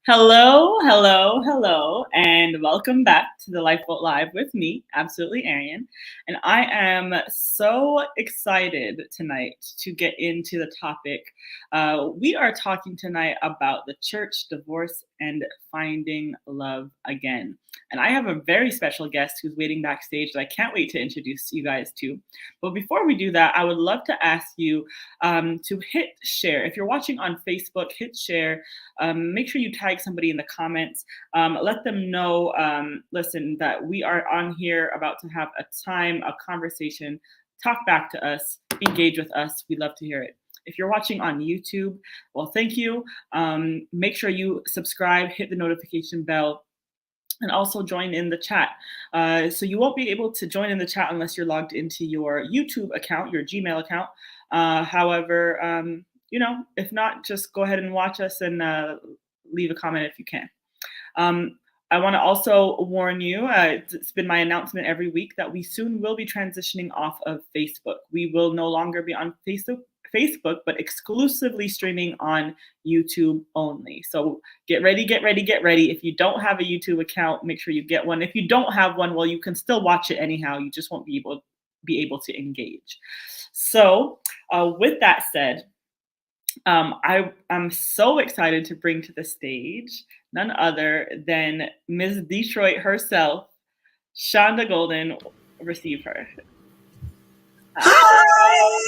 Hello, hello, hello, and welcome back to the Lifeboat Live with me, absolutely Arian. And I am so excited tonight to get into the topic. We are talking tonight about the church, divorce, and finding love again. And I have a very special guest who's waiting backstage that I can't wait to introduce you guys to. But before we do that, I would love to ask you to hit share. If you're watching on Facebook, hit share. Make sure you tag somebody in the comments. Let them know, listen, that we are on here about to have a conversation. Talk back to us, engage with us. We'd love to hear it. If you're watching on YouTube, well, thank you. Make sure you subscribe, hit the notification bell, and also join in the chat. So you won't be able to join in the chat unless you're logged into your YouTube account, your Gmail account. However, if not, just go ahead and watch us and leave a comment if you can. I want to also warn you, it's been my announcement every week that we soon will be transitioning off of Facebook. We will no longer be on Facebook, but exclusively streaming on YouTube only. So get ready, get ready, get ready. If you don't have a YouTube account, make sure you get one. If you don't have one, well, you can still watch it anyhow. You just won't be able to engage. So with that said, I'm so excited to bring to the stage none other than Ms. Detroit herself, Shanda Golden. Receive her. Hi!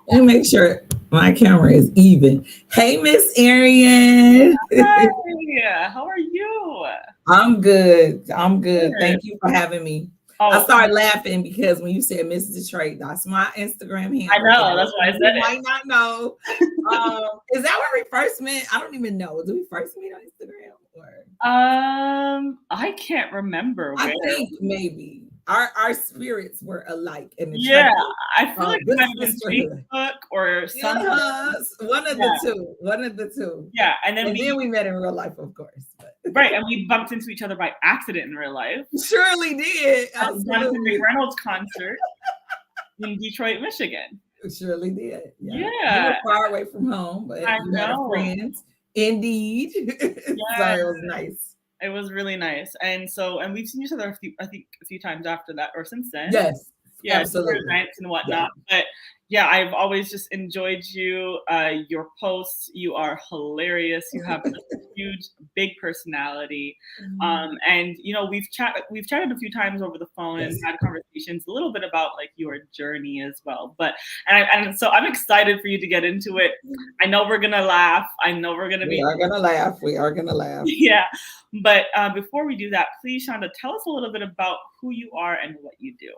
Let me make sure my camera is even. Hey, Miss Arian. Hi, how are you? I'm good. Thank you for having me. Oh, I started laughing because when you said Miss Detroit, that's my Instagram handle. I know, that's why I said it. You might not know. Is that where we first met? I don't even know. Did we first meet on Instagram? I can't remember where. I think maybe. Our spirits were alike in the I feel like it might have been Facebook or something. One of the two. Yeah, and then we met in real life, of course. Right, and we bumped into each other by accident in real life. Surely did. At Jonathan McReynolds concert in Detroit, Michigan. Surely did. Yeah. You were far away from home, but you had friends. Indeed. So it was nice. It was really nice. And we've seen each other a few times after that or since then. Yes. Yeah, absolutely. Events and whatnot. Yeah. But yeah, I've always just enjoyed you, your posts. You are hilarious. You have a huge, big personality. And we've chatted a few times over the phone and had conversations a little bit about like your journey as well. And so I'm excited for you to get into it. I know we're gonna laugh. I know we're gonna We are gonna laugh. Yeah. But before we do that, please, Shanda, tell us a little bit about who you are and what you do.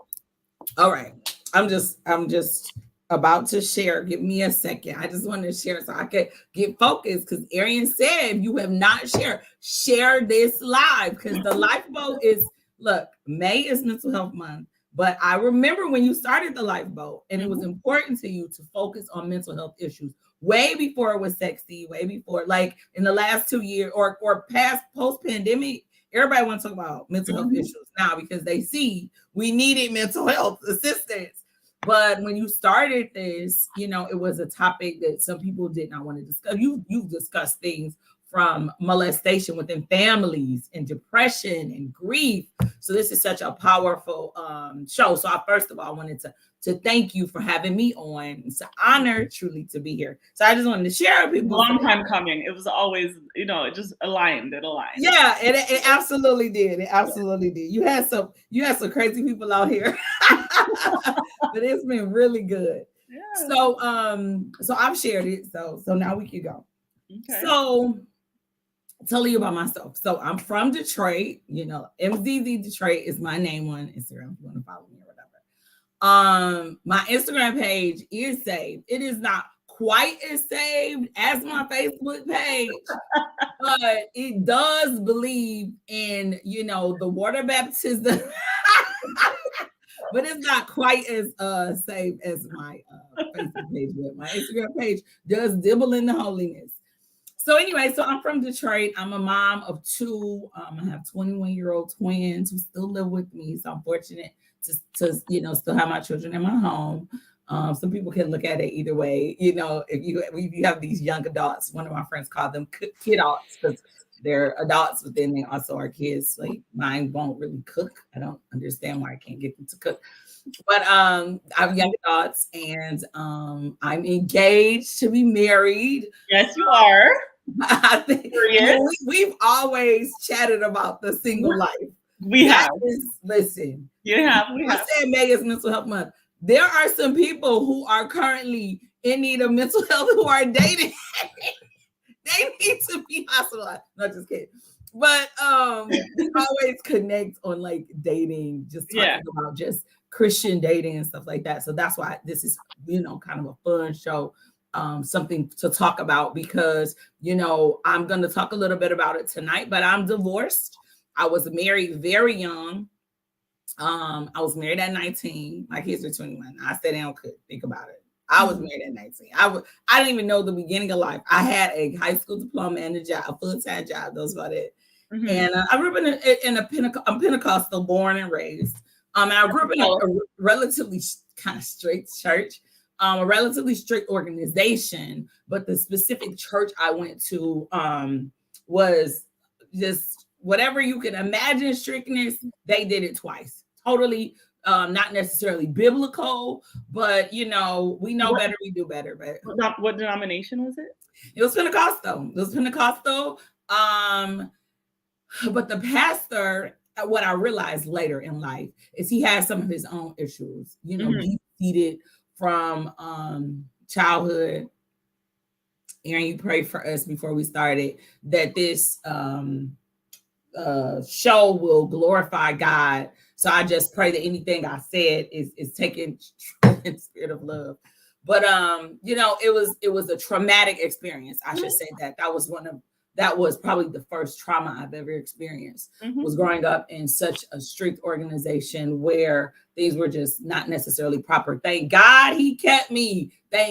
All right. I'm just about to share. Give me a second. I just wanted to share so I could get focused because Arian said you have not shared. Share this live because the Lifeboat May is Mental Health Month. But I remember when you started the Lifeboat and it was important to you to focus on mental health issues way before it was sexy, way before like in the last 2 years or post-pandemic. Everybody wants to talk about mental health issues now because they see we needed mental health assistance. But when you started this, it was a topic that some people did not want to discuss. You've discussed things from molestation within families and depression and grief. So this is such a powerful show. So first of all, I wanted to thank you for having me on. It's an honor truly to be here. So I just wanted to share with people. Long time coming. It was always, it just aligned. It aligned. Yeah, it absolutely did. It absolutely did. You had some crazy people out here. But it's been really good. Yeah. So I've shared it. So now we can go. Okay. So tell you about myself. So I'm from Detroit. MZZ Detroit is my name on Instagram if you want to follow me or whatever. My Instagram page is saved. It is not quite as saved as my Facebook page, but it does believe in, the water baptism. But it's not quite as saved as my Facebook page. But my Instagram page does dibble in the holiness. So anyway, I'm from Detroit. I'm a mom of two. I have 21-year-old twins who still live with me. So I'm fortunate to still have my children in my home. Some people can look at it either way. If you have these young adults, one of my friends called them kid adults because they're adults, but then they also are kids. Like mine won't really cook. I don't understand why I can't get them to cook. But I have young adults, and I'm engaged to be married. Yes, you are. I think we've always chatted about the single life. We have. Listen. We have. I said May is Mental Health Month. There are some people who are currently in need of mental health who are dating. They need to be hospitalized. Not just kidding. But we always connect on like dating, just talking about just Christian dating and stuff like that. So that's why this is, kind of a fun show. Something to talk about because, I'm going to talk a little bit about it tonight, but I'm divorced. I was married very young. I was married at 19. My kids are 21. I said, I could think about it. I was married at 19. I didn't even know the beginning of life. I had a high school diploma and a full-time job. That was about it. Mm-hmm. And I grew up I'm Pentecostal, born and raised. And I grew up in a relatively kind of straight church, a relatively strict organization. But the specific church I went to was just whatever you can imagine strictness. They did it twice. Totally not necessarily biblical, but we know better, we do better. But what denomination was it? It was Pentecostal. But the pastor, what I realized later in life is he has some of his own issues, deep-seated from childhood. Aaron, you prayed for us before we started that this show will glorify God. So I just pray that anything I said is taken in the spirit of love. But it was a traumatic experience. I should say that was probably the first trauma I've ever experienced, was growing up in such a strict organization where things were just not necessarily proper. Thank God he kept me. But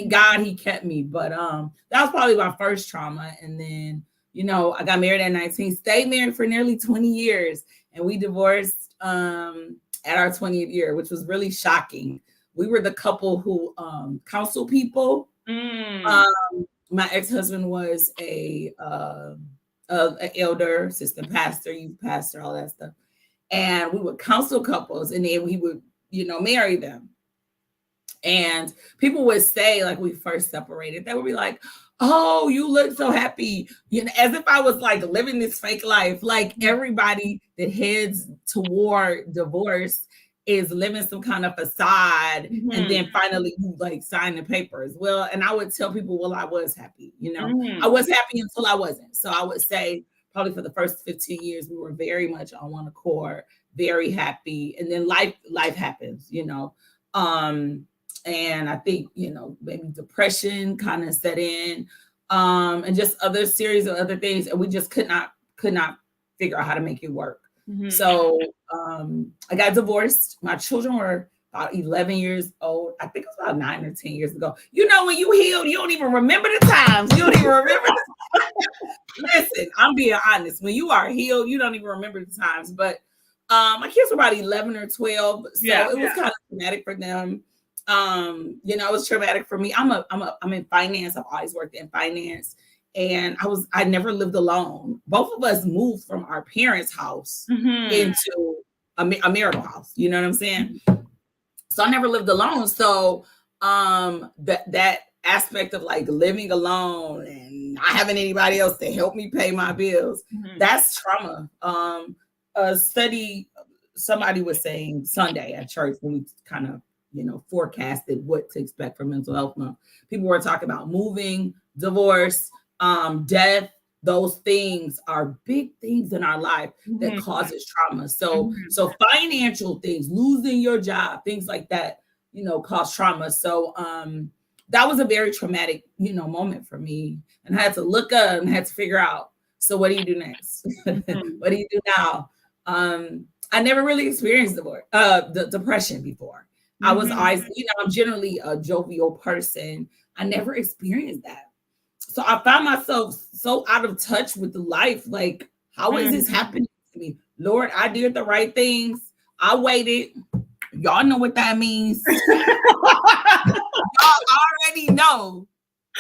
that was probably my first trauma. And then, I got married at 19, stayed married for nearly 20 years, and we divorced at our 20th year, which was really shocking. We were the couple who counsel people. My ex-husband was a elder, assistant pastor, youth pastor, all that stuff. And we would counsel couples, and then we would, marry them. And people would say, like, we first separated, they would be like, oh, you look so happy, as if I was like living this fake life. Like everybody that heads toward divorce is living some kind of facade, and then finally you like sign the papers. Well, and I would tell people, well, I was happy, I was happy until I wasn't. So I would say probably for the first 15 years, we were very much on one accord, very happy. And then life happens, and I think, maybe depression kind of set in, and just other series of other things. And we just could not figure out how to make it work. So I got divorced. My children were about 11 years old. I think it was about 9 or 10 years ago. When you healed, you don't even remember the times. You don't even remember Listen, I'm being honest. When you are healed, you don't even remember the times. But my kids were about 11 or 12. So it was kind of traumatic for them. It was traumatic for me. I'm in finance. I've always worked in finance. And I never lived alone. Both of us moved from our parents' house into a marital house. You know what I'm saying? So I never lived alone. So that aspect of like living alone and not having anybody else to help me pay my bills, that's trauma. A study, somebody was saying Sunday at church when we kind of, forecasted what to expect from Mental Health Month. People were talking about moving, divorce, death. Those things are big things in our life that causes trauma. So financial things, losing your job, things like that, cause trauma. So that was a very traumatic, moment for me. And I had to look up and had to figure out, so what do you do next? What do you do now? I never really experienced the depression before. I was always, I'm generally a jovial person. I never experienced that. So I found myself so out of touch with the life. Like, how is this happening to me? Lord, I did the right things. I waited. Y'all know what that means. Y'all already know.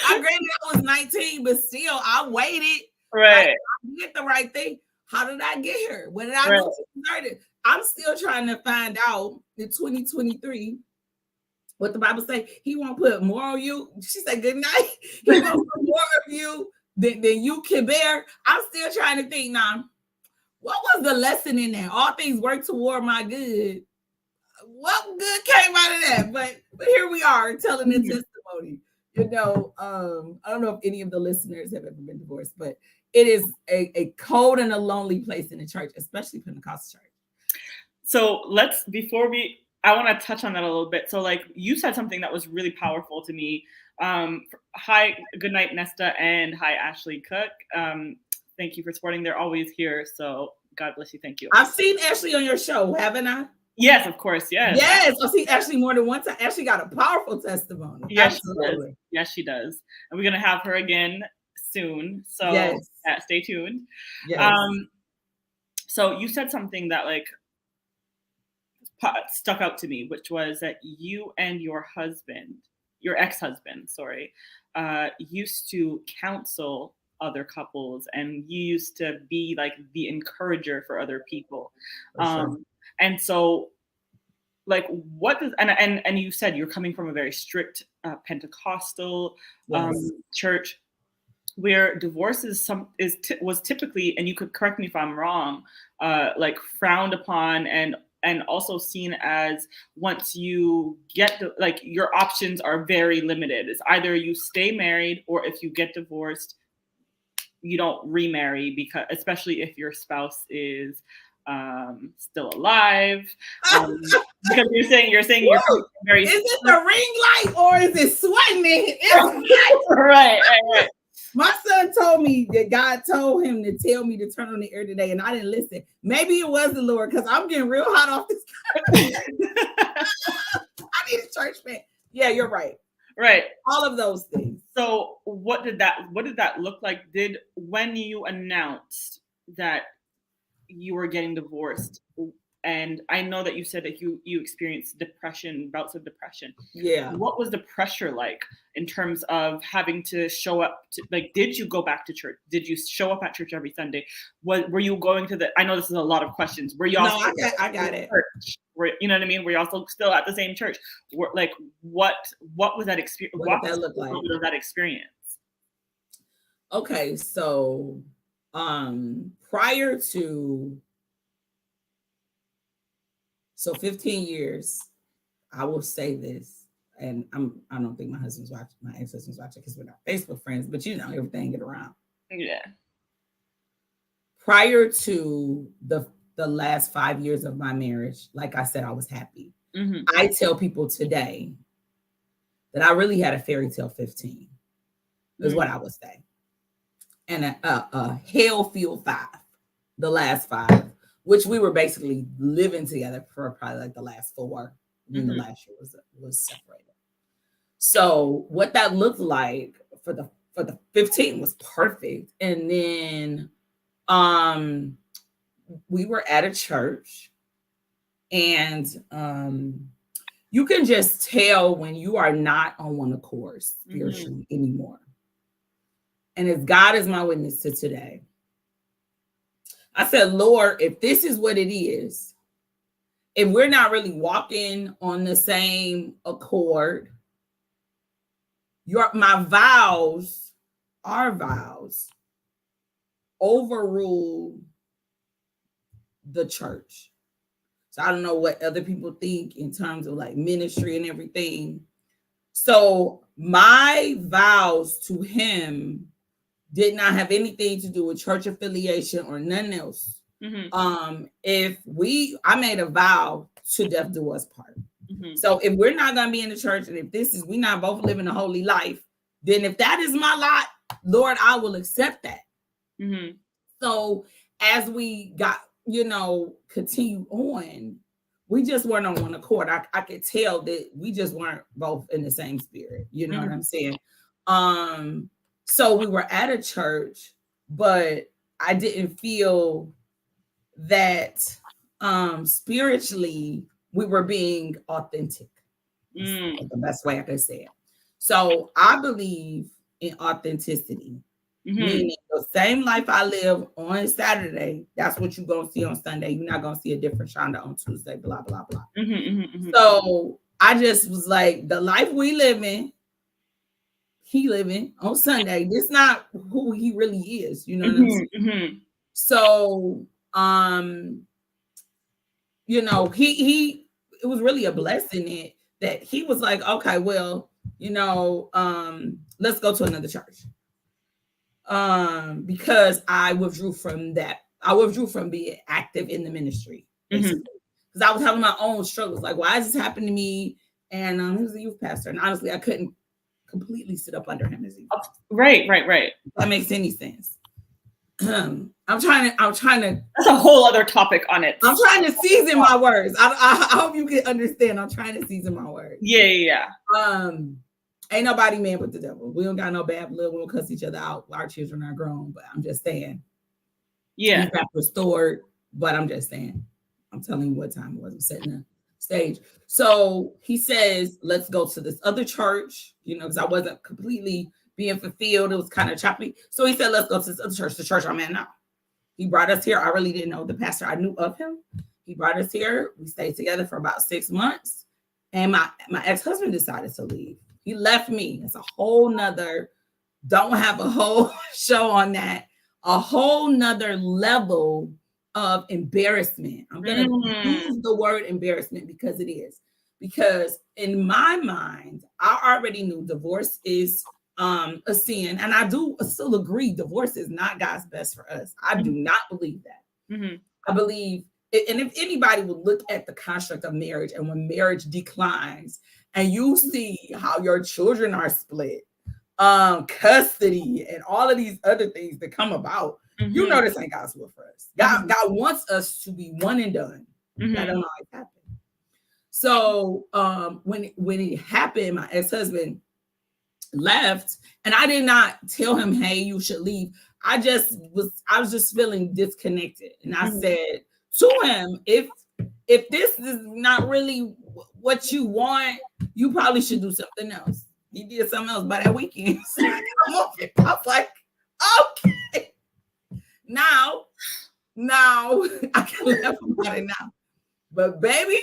I granted I was 19, but still I waited. Right. Like, I did the right thing. How did I get here? What did I Right. do to deserve it? I'm still trying to find out in 2023 what the Bible say. He won't put more on you. She said, good night. He won't put more of you than you can bear. I'm still trying to think now. What was the lesson in that? All things work toward my good. What good came out of that? But here we are telling the testimony. You know, I don't know if any of the listeners have ever been divorced, but it is a cold and a lonely place in the church, especially Pentecostal church. So I want to touch on that a little bit. So like you said something that was really powerful to me. Hi, good night, Nesta, and hi, Ashley Cook. Thank you for supporting. They're always here. So God bless you. Thank you. I've seen Ashley on your show, haven't I? Yes, of course. Yes. Yes. I've seen Ashley more than one time. Ashley got a powerful testimony. Yes, absolutely. She does. Yes, she does. And we're going to have her again soon. So yes. Stay tuned. Yes. So you said something that like stuck out to me, which was that you and your ex-husband, used to counsel other couples, and you used to be like the encourager for other people. Sure. And so like what does and you said you're coming from a very strict Pentecostal church where divorce was typically, and you could correct me if I'm wrong, like frowned upon and also seen as once you get like your options are very limited. It's either you stay married, or if you get divorced, you don't remarry, because especially if your spouse is still alive. Because you're saying you're very. Is it the ring light or is it sweating? Right. My son told me that God told him to tell me to turn on the air today, and I didn't listen. Maybe it was the Lord, because I'm getting real hot off this. I need a church fan. Yeah, you're right. Right. All of those things. So what did that look like? When you announced that you were getting divorced, and I know that you said that you experienced bouts of depression. Yeah. What was the pressure like in terms of having to show up did you go back to church? Did you show up at church every Sunday? Were you going to I know this is a lot of questions. Were you also I got it. Church? You know what I mean? Were you also still at the same church? What was that experience? What did that look like? What was that experience? Okay, so prior to 15 years, I will say this, and I don't think my ex-husband's watching, because we're not Facebook friends, but you know, everything get around. Yeah. Prior to the last 5 years of my marriage, like I said, I was happy. Mm-hmm. I tell people today that I really had a fairy tale 15, is what I would say. And a hell-filled 5, the last 5, which we were basically living together for probably like the last 4. When the last year was separated. So what that looked like for the 15 was perfect. And then we were at a church, and you can just tell when you are not on one accord spiritually anymore. And as God is my witness to today, I said, Lord, if this is what it is, if we're not really walking on the same accord, our vows overrule the church. So I don't know what other people think in terms of like ministry and everything. So my vows to him did not have anything to do with church affiliation or nothing else. I made a vow to death do us part. So if we're not going to be in the church, and if we not both living a holy life, then if that is my lot, Lord, I will accept that. So as we got, continue on, we just weren't on one accord. I could tell that we just weren't both in the same spirit. You know what I'm saying? So we were at a church, but I didn't feel that spiritually we were being authentic. That's the best way I could say it. So I believe in authenticity, meaning the same life I live on Saturday, that's what you're going to see on Sunday. You're not going to see a different Shanda on Tuesday, blah, blah, blah. So I just was like, the life we living, he living on Sunday. This not who he really is. You know what I'm saying? So, you know, it was really a blessing that he was like, okay, well, you know, let's go to another church. Because I withdrew from that. I withdrew from being active in the ministry, basically. Because I was having my own struggles. Like, why is this happening to me? And he was a youth pastor. And honestly, I couldn't completely sit up under him as a youth pastor. Right. If that makes any sense. I'm trying to. That's a whole other topic on it. I'm trying to season my words. I hope you can understand. I'm trying to season my words. Yeah. Ain't nobody mad with the devil. We don't got no bad blood. We don't cuss each other out. Our children are grown, but I'm just saying. Yeah. He got restored, but I'm just saying. I'm telling you what time it was. I'm setting the stage. So he says, let's go to this other church, you know, because I wasn't completely being fulfilled. It was kind of choppy. So he said, let's go to this other church, the church I'm at now. He brought us here. I really didn't know the pastor. I knew of him. He brought us here. We stayed together for about 6 months. And my ex-husband decided to leave. He left me. It's a whole nother, don't have a whole show on that. A whole nother level of embarrassment. I'm going to use the word embarrassment because it is. Because in my mind, I already knew divorce is a sin. And I do still agree divorce is not God's best for us. I do not believe that. I believe, and if anybody would look at the construct of marriage and when marriage declines and you see how your children are split, custody and all of these other things that come about, you know this ain't God's will for us. God wants us to be one and done. That don't always happen. So when it happened, my ex-husband left, and I did not tell him, hey, you should leave. I was just feeling disconnected. And I said to him, if this is not really what you want, you probably should do something else. He did something else by that weekend. So I was like, okay. Now I can laugh about it now. But baby,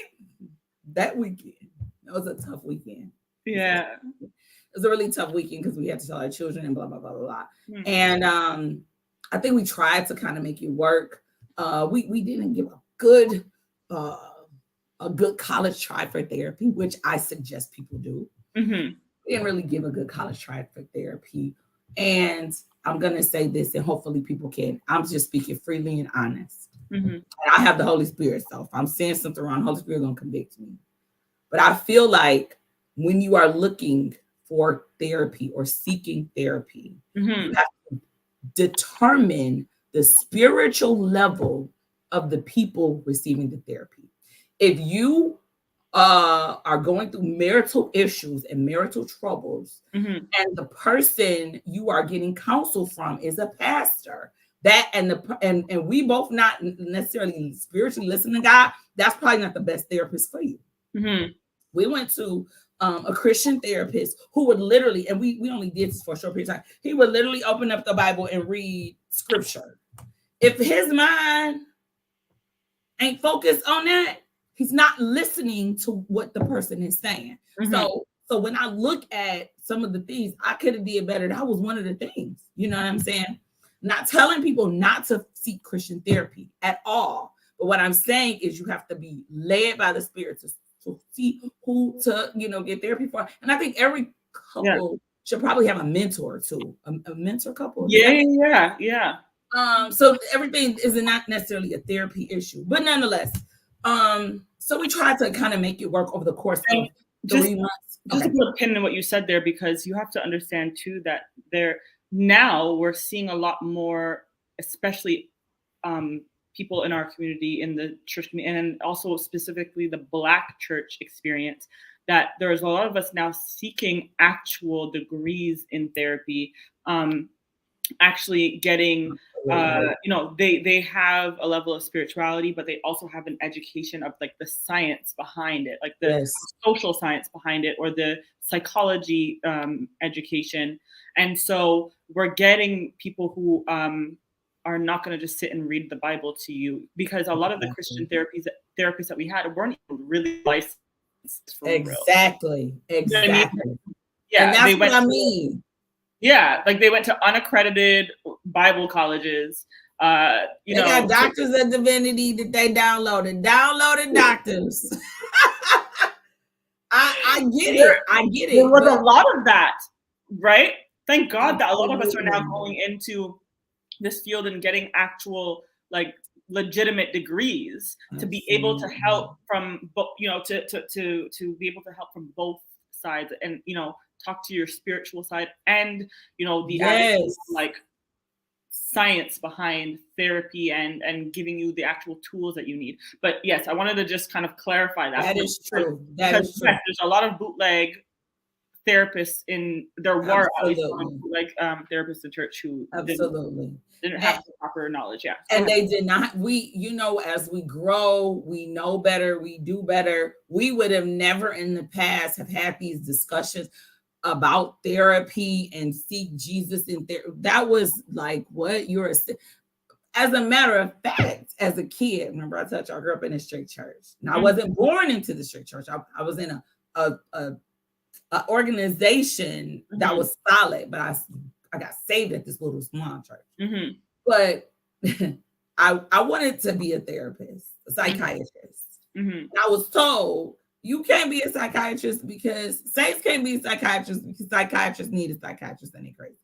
that weekend, that was a tough weekend. Yeah. It was a really tough weekend because we had to tell our children and blah, blah, blah, blah, blah. And I think we tried to kind of make it work. We didn't give a good college try for therapy, which I suggest people do. We didn't really give a good college try for therapy. And I'm going to say this, and hopefully people can. I'm just speaking freely and honest. And I have the Holy Spirit, so if I'm saying something wrong, the Holy Spirit is going to convict me. But I feel like when you are looking for therapy or seeking therapy, you have to determine the spiritual level of the people receiving the therapy. If you are going through marital issues and marital troubles, and the person you are getting counsel from is a pastor, and we both not necessarily spiritually listen to God, that's probably not the best therapist for you. We went to a Christian therapist who would literally, and we only did this for a short period of time, he would literally open up the Bible and read scripture. If his mind ain't focused on that, he's not listening to what the person is saying. So when I look at some of the things, I could have did better. That was one of the things, you know what I'm saying? Not telling people not to seek Christian therapy at all. But what I'm saying is you have to be led by the Spirit to see who to, get therapy for. And I think every couple should probably have a mentor too. A mentor couple. Yeah. So everything is not necessarily a therapy issue, but nonetheless, so we tried to kind of make it work over the course of 3 months. Just to put a pin in what you said there, because you have to understand too that now we're seeing a lot more, especially people in our community, in the church community, and also specifically the Black church experience, that there's a lot of us now seeking actual degrees in therapy, actually getting they have a level of spirituality, but they also have an education of like the science behind it, like the social science behind it, or the psychology education. And so we're getting people who are not going to just sit and read the Bible to you, because a lot of the Christian therapists that we had weren't even really licensed for Exactly. real. Exactly. You know what I mean? Yeah, and that's what I mean. Yeah, like they went to unaccredited Bible colleges. They got doctors of divinity that they downloaded doctors. I get it. I get it. There was a lot of that, right? Thank God that a lot of us are now going into this field and getting actual, like, legitimate degrees to be able to help from, to be able to help from both sides, and talk to your spiritual side, and the actual, like, science behind therapy, and giving you the actual tools that you need. But yes, I wanted to just kind of clarify that. That is true. Yes, there's a lot of bootleg therapists there were at least bootleg therapists in church who didn't have the proper knowledge. Yeah. And they did not. As we grow, we know better, we do better. We would have never in the past have had these discussions about therapy and seek Jesus in there. That was like, what you're as a matter of fact, as a kid, remember I told you I grew up in a straight church. Now I wasn't born into the straight church. I was in a organization that was solid, but I got saved at this little small church. But I wanted to be a therapist, a psychiatrist. I was told, you can't be a psychiatrist because saints can't be psychiatrists, because psychiatrists need a psychiatrist and they're crazy.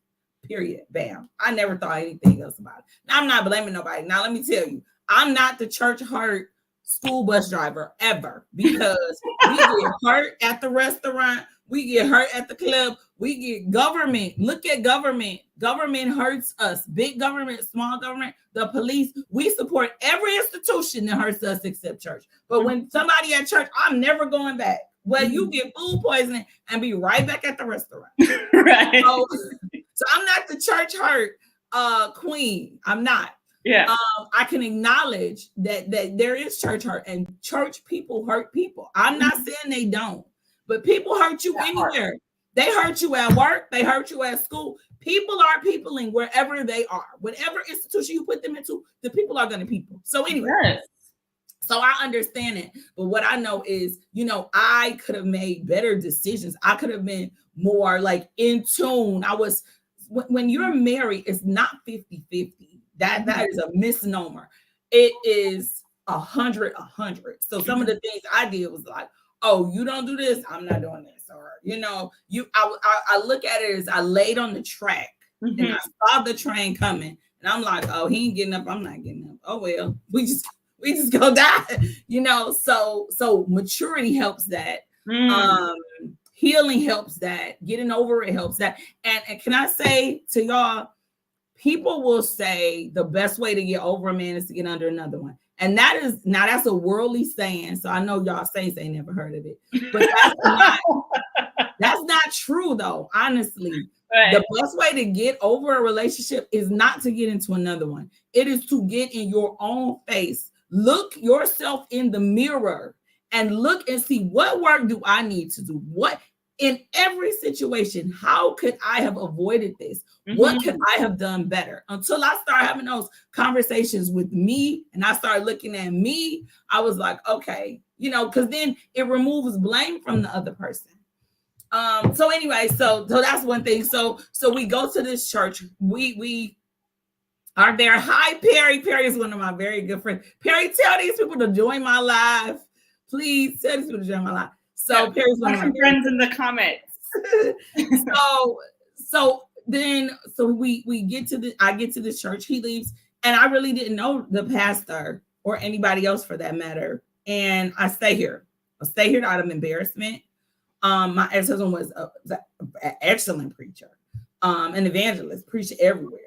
Period. Bam. I never thought anything else about it. Now, I'm not blaming nobody. Now, let me tell you, I'm not the church hurt school bus driver ever, because we get hurt at the restaurant. We get hurt at the club. We get government. Look at government. Government hurts us. Big government, small government, the police. We support every institution that hurts us except church. But when somebody at church, I'm never going back. Well, you get food poisoning and be right back at the restaurant. Right. So I'm not the church hurt queen. I'm not. Yeah. I can acknowledge that there is church hurt, and church people hurt people. I'm not saying they don't. But people hurt you anywhere. They hurt you at work. They hurt you at school. People are peopling wherever they are. Whatever institution you put them into, the people are going to people. So anyway, so I understand it. But what I know is, I could have made better decisions. I could have been more like in tune. When you're married, it's not 50-50. That is a misnomer. It is 100. So some of the things I did was like, oh, you don't do this, I'm not doing this. Or, I look at it as I laid on the track and I saw the train coming, and I'm like, oh, he ain't getting up, I'm not getting up. Oh, well, we just go die, so maturity helps that. Healing helps that. Getting over it helps that. And can I say to y'all, people will say the best way to get over a man is to get under another one. And that's a worldly saying. So I know y'all saints ain't never heard of it, but that's not true though. Honestly, the best way to get over a relationship is not to get into another one. It is to get in your own face, look yourself in the mirror, and look and see, what work do I need to do? What in every situation, how could I have avoided this? What could I have done better? Until I start having those conversations with me and I start looking at me, I was like, okay, because then it removes blame from the other person. So anyway, so that's one thing. So we go to this church. We are there. Hi, Perry. Perry is one of my very good friends. Perry, tell these people to join my live. Please tell these people to join my live. So Perry's one of my friends in the comments. So we get to I get to the church. He leaves, and I really didn't know the pastor or anybody else for that matter. And I stay here. Out of embarrassment. My ex-husband was an excellent preacher, an evangelist, preached everywhere.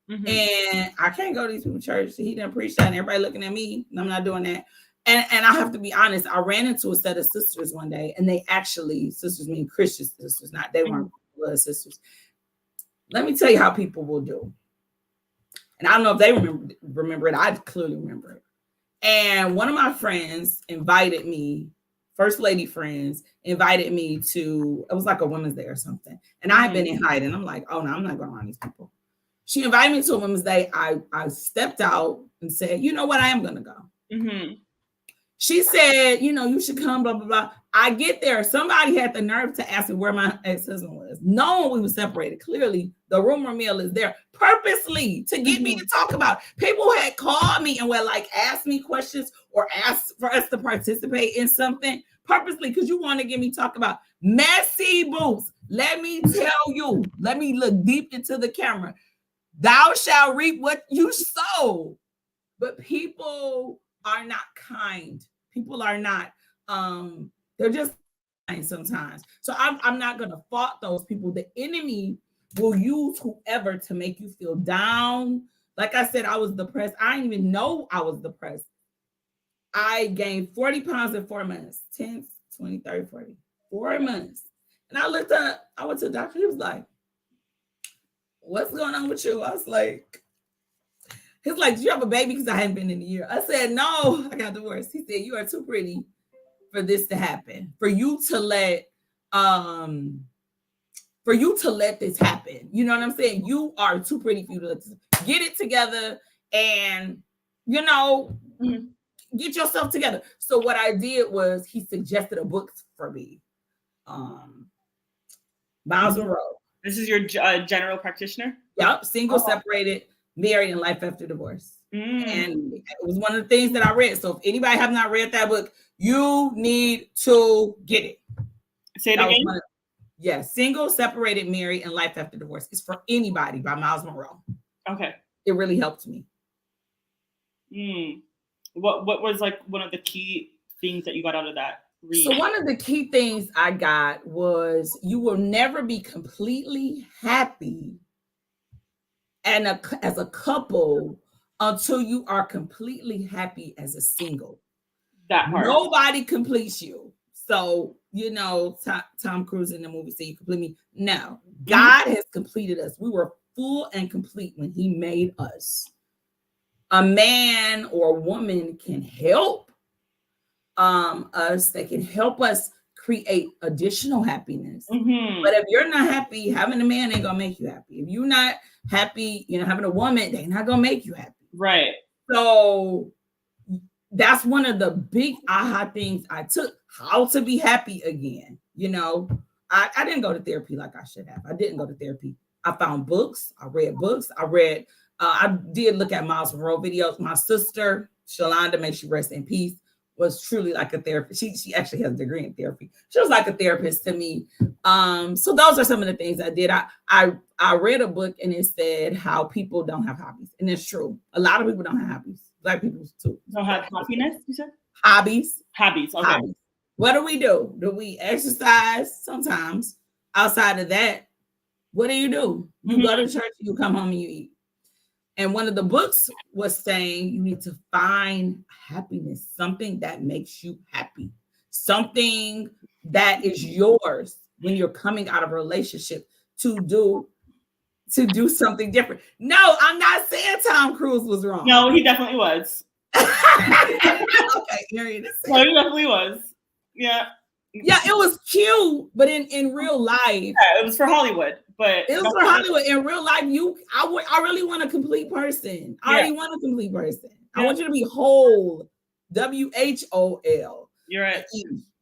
And I can't go to these people's church. He didn't preach that, and everybody looking at me. And I'm not doing that. And I have to be honest, I ran into a set of sisters one day, and they actually, sisters mean Christian sisters, they weren't blood sisters. Let me tell you how people will do. And I don't know if they remember it. I clearly remember it. And one of my friends invited me, first lady friends, invited me to, it was like a women's day or something. And I had been in hiding. I'm like, oh no, I'm not going around these people. She invited me to a women's day. I stepped out and said, you know what, I am going to go. Mm-hmm. She said, you know, you should come, blah, blah, blah. I get there. Somebody had the nerve to ask me where my ex-husband was. Knowing we were separated. Clearly, the rumor mill is there purposely to get me to talk about it. People had called me and were like, ask me questions or ask for us to participate in something purposely because you want to get me talk about messy boots. Let me tell you, let me look deep into the camera. Thou shalt reap what you sow. But people are not kind. People are not, they're just kind sometimes. So I'm not going to fault those people. The enemy will use whoever to make you feel down. Like I said, I was depressed. I didn't even know I was depressed. I gained 40 pounds in 4 months, 10, 20, 30, 40, 4 months. And I looked up, I went to the doctor. He was like, what's going on with you? I was like, he's like, do you have a baby? Because I hadn't been in a year. I said, no, I got divorced. He said, you are too pretty for this to happen. For you to let this happen. You know what I'm saying? You are too pretty for you to get it together and, you know, get yourself together. So what I did was he suggested a book for me. Miles Monroe. This is your general practitioner? Yep. Single, separated, married, and life after divorce. And it was one of the things that I read. So if anybody have not read that book, you need to get it. Say it again. Yes. Single, separated, married, and life after divorce. It's for anybody by Miles Monroe. Okay. It really helped me. What was like one of the key things that you got out of that read? So one of the key things I got was you will never be completely happy and as a couple until you are completely happy as a single. That part. Nobody completes you. So, you know, Tom Cruise in the movie said, you complete me. No, God has completed us. We were full and complete when he made us. A man or a woman can help us. They can help us create additional happiness. But if you're not happy, having a man ain't gonna make you happy. If you're not happy, you know, having a woman, they're not gonna make you happy. Right. So that's one of the big aha things I took, how to be happy again. You know, I didn't go to therapy like I should have. I didn't go to therapy. I found books. I read books. I did look at Miles Monroe videos. My sister, Shalanda, may she rest in peace, was truly like a therapist. She actually has a degree in therapy. She was like a therapist to me. So those are some of the things I did. I read a book and it said how people don't have hobbies. And it's true. A lot of people don't have hobbies. Black people too. Don't have happiness, you said? Hobbies. Okay. Hobbies. What do? Do we exercise? Sometimes. Outside of that, what do? You go to church, you come home and you eat. And one of the books was saying you need to find happiness, something that makes you happy, something that is yours when you're coming out of a relationship to do something different. No, I'm not saying Tom Cruise was wrong. No, he definitely was. Okay, Arian. No, he definitely was. Yeah. Yeah, it was cute, but in real life, yeah, it was for Hollywood. But it was for Hollywood. In real life, I really want a complete person. I already want a complete person. Yeah. I want you to be whole. WHOL. You're right.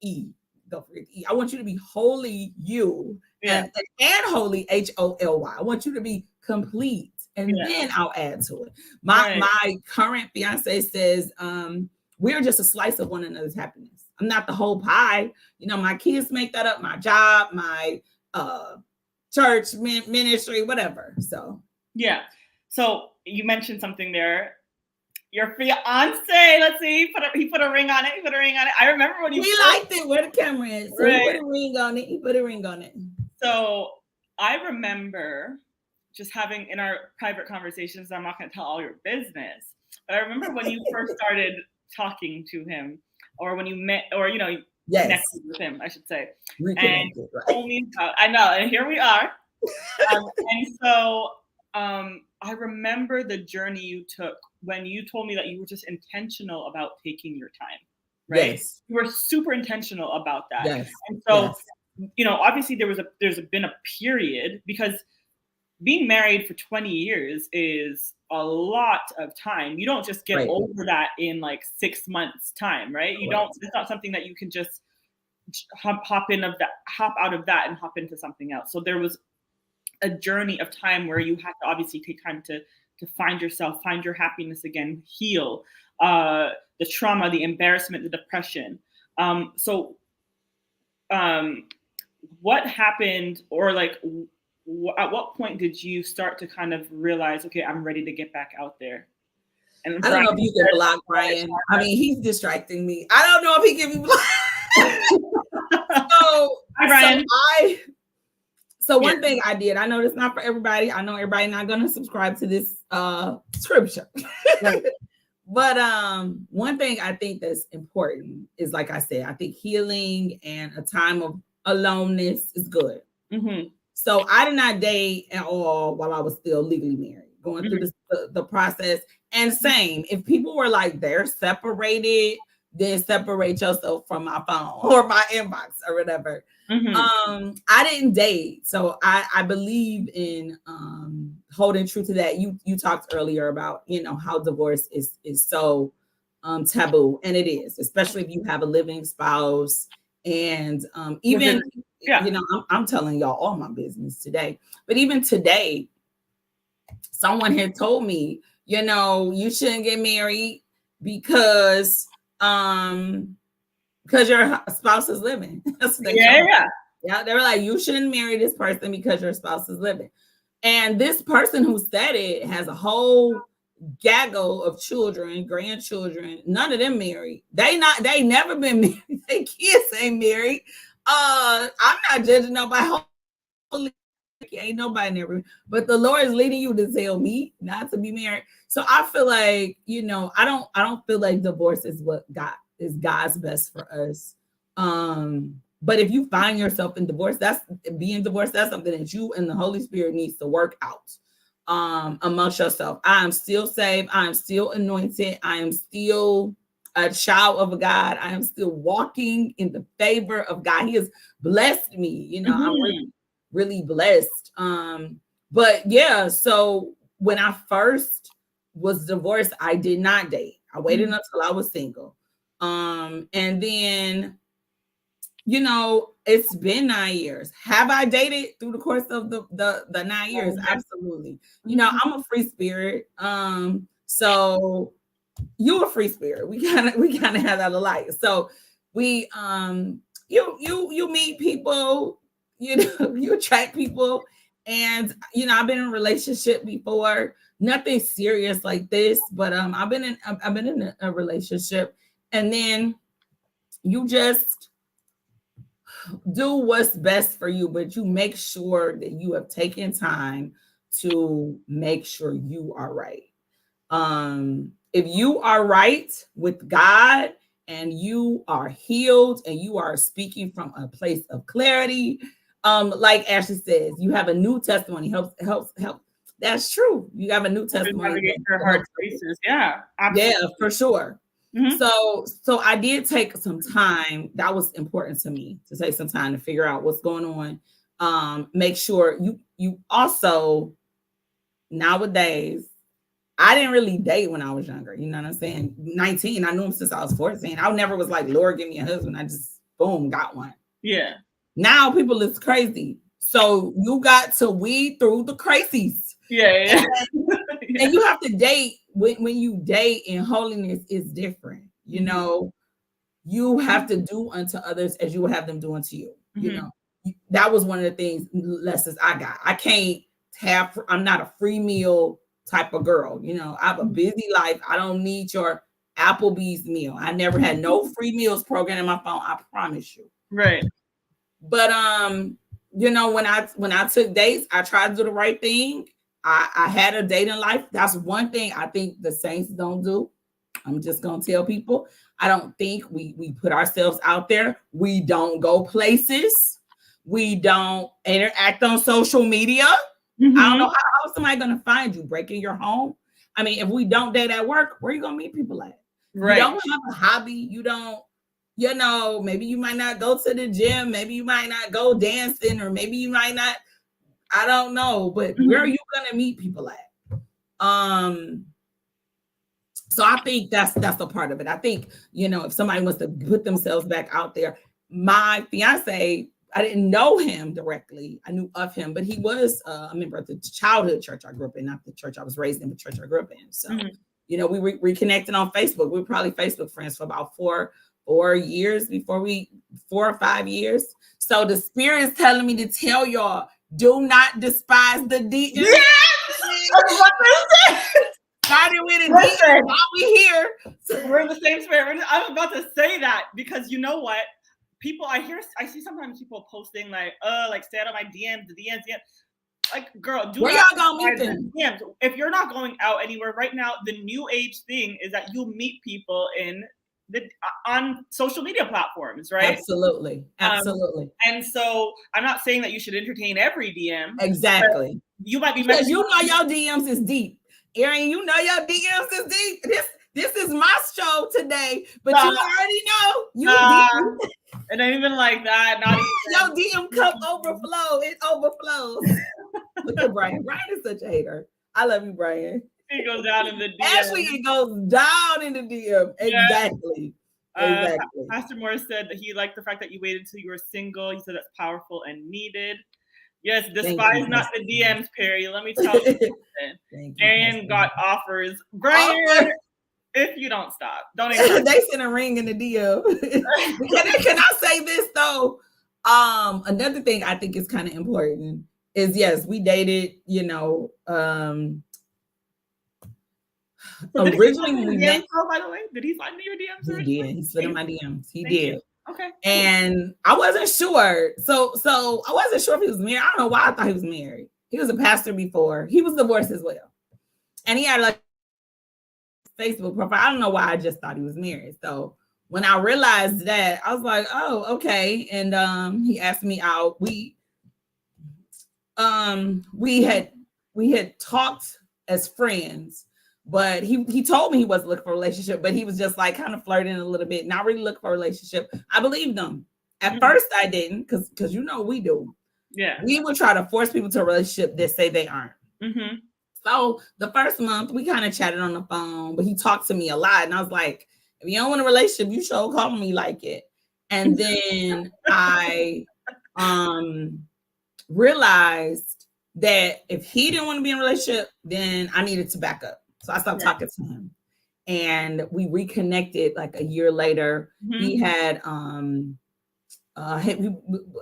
E. Don't forget E. I want you to be wholly you. Yeah. And wholly HOLY. I want you to be complete. And then I'll add to it. My current fiance says, we're just a slice of one another's happiness. I'm not the whole pie. You know, my kids make that up, my job, my church, ministry, whatever. So yeah. So you mentioned something there. Your fiance, let's see, he put a ring on it. I remember when he liked it. Where the camera is. So right. He put a ring on it. He put a ring on it. So I remember just having in our private conversations, I'm not going to tell all your business, but I remember when you first started talking to him, or when you met, or you know, connected with him, I should say. And told me about, I know, and here we are. And so I remember the journey you took when you told me that you were just intentional about taking your time, right? Yes. You were super intentional about that. Yes. And so, Yes. obviously there's been a period, because being married for 20 years is a lot of time. You don't just get Right. over that in like 6 months time, right? You don't, Correct. it's not something that you can just hop out of that and hop into something else. So there was a journey of time where you had to obviously take time to find yourself, find your happiness again, heal the trauma, the embarrassment, the depression. So what happened, or like at what point did you start to kind of realize, okay, I'm ready to get back out there? And I don't Brian know if you can block Brian. I mean, he's distracting me. I don't know if he can be blocked. Hi, Brian. So one thing I did, I know it's not for everybody. I know everybody not going to subscribe to this scripture. Right. But one thing I think that's important is, like I said, I think healing and a time of aloneness is good. Mm-hmm. So I did not date at all while I was still legally married, going through the process. And same, if people were like they're separated, then separate yourself from my phone or my inbox or whatever. Mm-hmm. I didn't date, so I believe in holding true to that. You talked earlier about how divorce is so taboo, and it is, especially if you have a living spouse. And even I'm telling y'all all my business today, but even today, someone had told me, you shouldn't get married because your spouse is living. That's what they yeah. They were like, you shouldn't marry this person because your spouse is living. And this person who said it has a whole gaggle of children, grandchildren. None of them married. They never been married. Their kids ain't married. I'm not judging nobody. Ain't nobody never, but the Lord is leading you to tell me not to be married. So I feel like, I don't feel like divorce is what God's best for us. But if you find yourself in divorce, that's something that you and the Holy Spirit needs to work out amongst yourself. I am still saved. I am still anointed. I am still a child of God. I am still walking in the favor of God. He has blessed me. I'm really blessed. But yeah, so when I first was divorced, I did not date. I waited until I was single. And then, it's been 9 years. Have I dated through the course of the 9 years? Absolutely. I'm a free spirit. So you're a free spirit. We kind of have that alike. So we you meet people, you attract people, and I've been in a relationship before, nothing serious like this, but I've been in a relationship, and then you just do what's best for you, but you make sure that you have taken time to make sure you are right. If you are right with God and you are healed and you are speaking from a place of clarity, like Ashley says, you have a new testimony. Help. That's true. You have a new testimony. Your hard spaces. Yeah, absolutely. Yeah, for sure. Mm-hmm. So I did take some time. That was important to me, to take some time to figure out what's going on. Make sure you also, nowadays, I didn't really date when I was younger. You know what I'm saying? 19. I knew him since I was 14. I never was like, Lord, give me a husband. I just, boom, got one. Yeah. Now people is crazy. So you got to weed through the crazies. Yeah. And you have to date. When you date in holiness, is different. You have to do unto others as you would have them do unto you. That was one of the lessons I got. I'm not a free meal type of girl. I have a busy life. I don't need your Applebee's meal. I never had no free meals program in my phone. I promise you. Right. But when I took dates, I tried to do the right thing. I had a dating life. That's one thing I think the saints don't do. I'm just gonna tell people. I don't think we put ourselves out there. We don't go places. We don't interact on social media. I don't know how is somebody going to find you, breaking your home. I mean, if we don't date at work, where are you going to meet people at? Right. You don't have a hobby. You don't, maybe you might not go to the gym. Maybe you might not go dancing, or maybe you might not, I don't know, but where are you going to meet people at? So I think that's a part of it. I think, if somebody wants to put themselves back out there, my fiance, I didn't know him directly. I knew of him, but he was a member of the childhood church I grew up in, not the church I was raised in, but church I grew up in. So, we reconnected on Facebook. We were probably Facebook friends for about 4 years 4 or 5 years. So the spirit is telling me to tell y'all, do not despise the DM. Yes! Started with a DM. Now we here. We're in the same spirit. I was about to say that because you know what? People, I see sometimes people posting like stay out of my DMs, the DMs. Like, girl, where y'all gonna meet them? DMs. If you're not going out anywhere right now, the new age thing is that you meet people on social media platforms, right? Absolutely. And so I'm not saying that you should entertain every DM. Exactly. You might be because your DMs is deep. Arian, your DMs is deep. This is my show today, but you already know it ain't even like that. Not even. Your DM cup overflow. It overflows. Look at Brian. Brian is such a hater. I love you, Brian. It goes down in the DM. Actually, it goes down in the DM. Exactly. Exactly. Pastor Morris said that he liked the fact that you waited until you were single. He said that's powerful and needed. Yes, despise not the DMs, Perry. Let me tell you something. Arian got offers. Brian, if you don't stop, don't even. They sent a ring in the DM. Can I say this though? Another thing I think is kind of important is, yes, we dated, originally when we met. By the way, did he find your DMs? He did. He slid in my DMs. He did. Okay. And I wasn't sure. So I wasn't sure if he was married. I don't know why I thought he was married. He was a pastor before. He was divorced as well. And he had like Facebook profile. I don't know why I just thought he was married. So when I realized that, I was like, oh, okay. And he asked me out. We had talked as friends. But he told me he wasn't looking for a relationship, but he was just like kind of flirting a little bit, not really looking for a relationship. I believed him. At first I didn't, because we do. Yeah. We would try to force people to a relationship that say they aren't. So the first month we kind of chatted on the phone, but he talked to me a lot. And I was like, if you don't want a relationship, you should call me like it. And then I realized that if he didn't want to be in a relationship, then I needed to back up. So I stopped talking to him, and we reconnected like a year later. He had I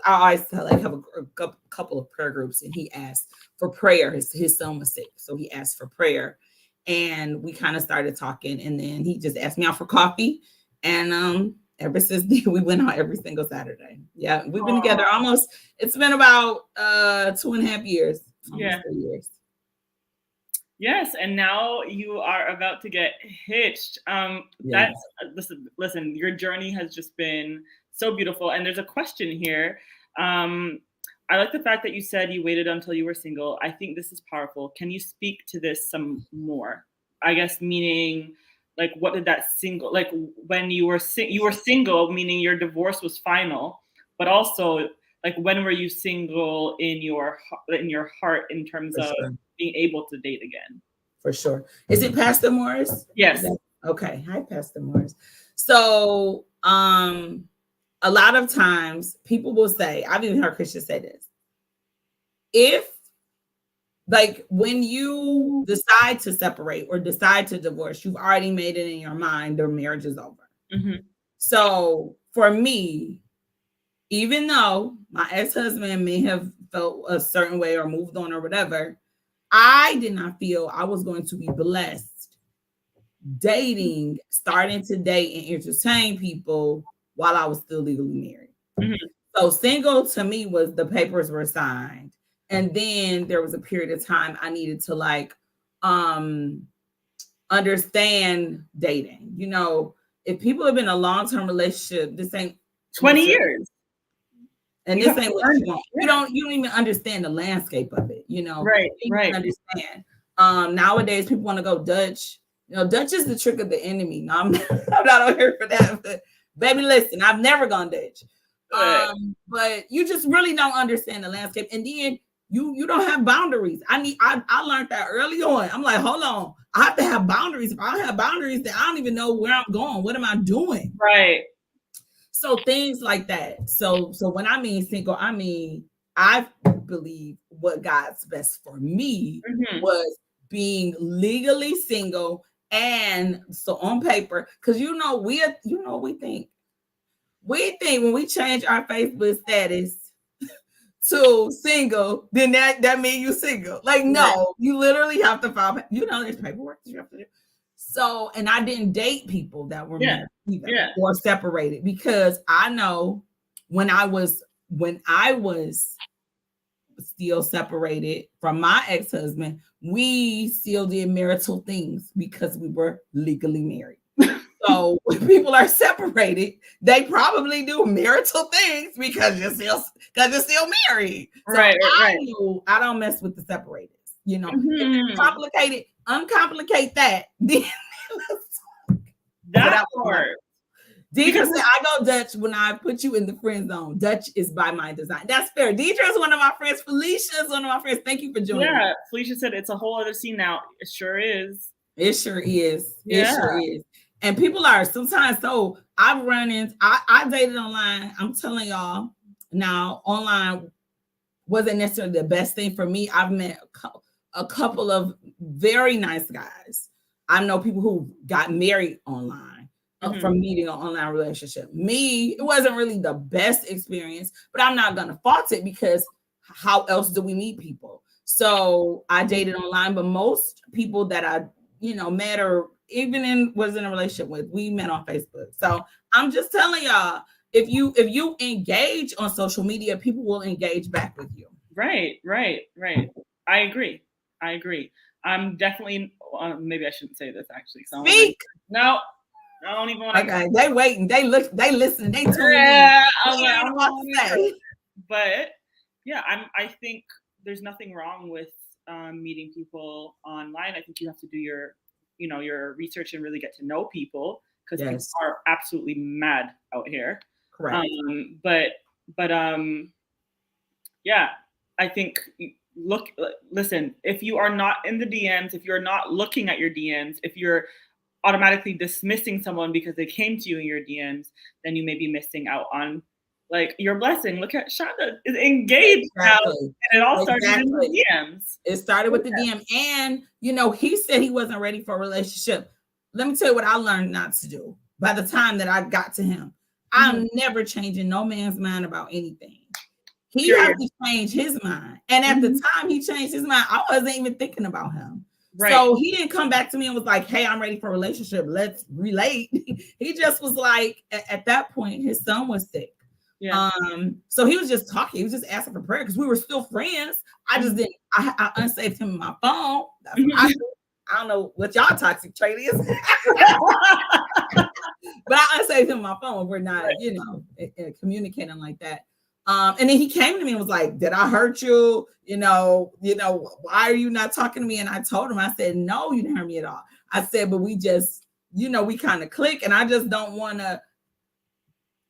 always have a couple of prayer groups, and he asked for prayer. His son was sick, so he asked for prayer, and we kind of started talking. And then he just asked me out for coffee, and ever since then we went out every single Saturday. Yeah, we've been together almost. It's been about 2.5 years. Yeah. 3 years. Yes, and now you are about to get hitched. That's listen, your journey has just been so beautiful. And there's a question here. I like the fact that you said you waited until you were single. I think this is powerful. Can you speak to this some more? I guess meaning, like, what did that single, like when you were single, meaning your divorce was final, but also like when were you single in your heart in terms of being able to date again? For sure. Is it Pastor Morris? Yes. Okay. Hi, Pastor Morris. So a lot of times people will say, I've even heard Christians say this. If, like, when you decide to separate or decide to divorce, you've already made it in your mind, their marriage is over. So for me, even though my ex-husband may have felt a certain way or moved on or whatever, I did not feel I was going to be blessed dating, starting to date and entertain people while I was still legally married. So single to me was the papers were signed. And then there was a period of time I needed to like understand dating. You know, if people have been in a long-term relationship, this ain't 20 years. And You this have to ain't what earn you it. want. Yeah. You don't even understand the landscape of it, you know. Right, You right. don't understand. Nowadays people want to go Dutch. You know, Dutch is the trick of the enemy. No, I'm not on here for that. But baby, listen, I've never gone Dutch. But you just really don't understand the landscape. And then you don't have boundaries. I learned that early on. I'm like, hold on, I have to have boundaries. If I don't have boundaries, then I don't even know where I'm going. What am I doing? Right. So things like that. So when I mean single, I mean I believe what God's best for me was being legally single. And so on paper, because we think when we change our Facebook status to single, then that means you single. Like, no, you literally have to file. There's paperwork that you have to do. So, and I didn't date people that were married either or separated, because I know when I was still separated from my ex-husband, we still did marital things because we were legally married. So when people are separated, they probably do marital things because you're still married. So I knew I don't mess with the separated. You know, if it's complicated, uncomplicate that. That part. Deidre said, I go Dutch when I put you in the friend zone. Dutch is by my design. That's fair. Deidre is one of my friends. Felicia is one of my friends. Thank you for joining. Yeah, Felicia said it's a whole other scene now. It sure is. It sure is. Yeah. It sure is. And people are sometimes so I've run into I dated online. I'm telling y'all now, online wasn't necessarily the best thing for me. I've met a couple of very nice guys. I know people who got married online from meeting an online relationship. Me, it wasn't really the best experience, but I'm not gonna fault it because how else do we meet people? So I dated online, but most people that I met or even was in a relationship with, we met on Facebook. So I'm just telling y'all, if you engage on social media, people will engage back with you. Right. I agree. I'm definitely maybe I shouldn't say this actually. So Speak. No, I don't even want to. Okay, they waiting, they listen, they tuning in. But yeah, I think there's nothing wrong with meeting people online. I think you have to do your research and really get to know people, because people are absolutely mad out here. Correct. Yeah, I think listen, if you are not in the DMs, if you're not looking at your DMs, if you're automatically dismissing someone because they came to you in your DMs, then you may be missing out on your blessing. Look at Shanda is engaged now, and it all started in the DMs. It started with the DM, and he said he wasn't ready for a relationship. Let me tell you what I learned not to do. By the time that I got to him, I'm never changing no man's mind about anything. He had to change his mind, and at the time he changed his mind, I wasn't even thinking about him. Right. So he didn't come back to me and was like, hey, I'm ready for a relationship. Let's relate. He just was like, at that point, his son was sick. Yeah. So he was just talking. He was just asking for prayer because we were still friends. I just didn't. I unsaved him in my phone. That's what I do. I don't know what y'all toxic trait is, but I unsaved him in my phone. We're not, communicating like that. And then he came to me and was like, did I hurt you? Why are you not talking to me? And I told him, I said, no, you didn't hurt me at all. I said, but we just, we kind of click, and I just don't want to.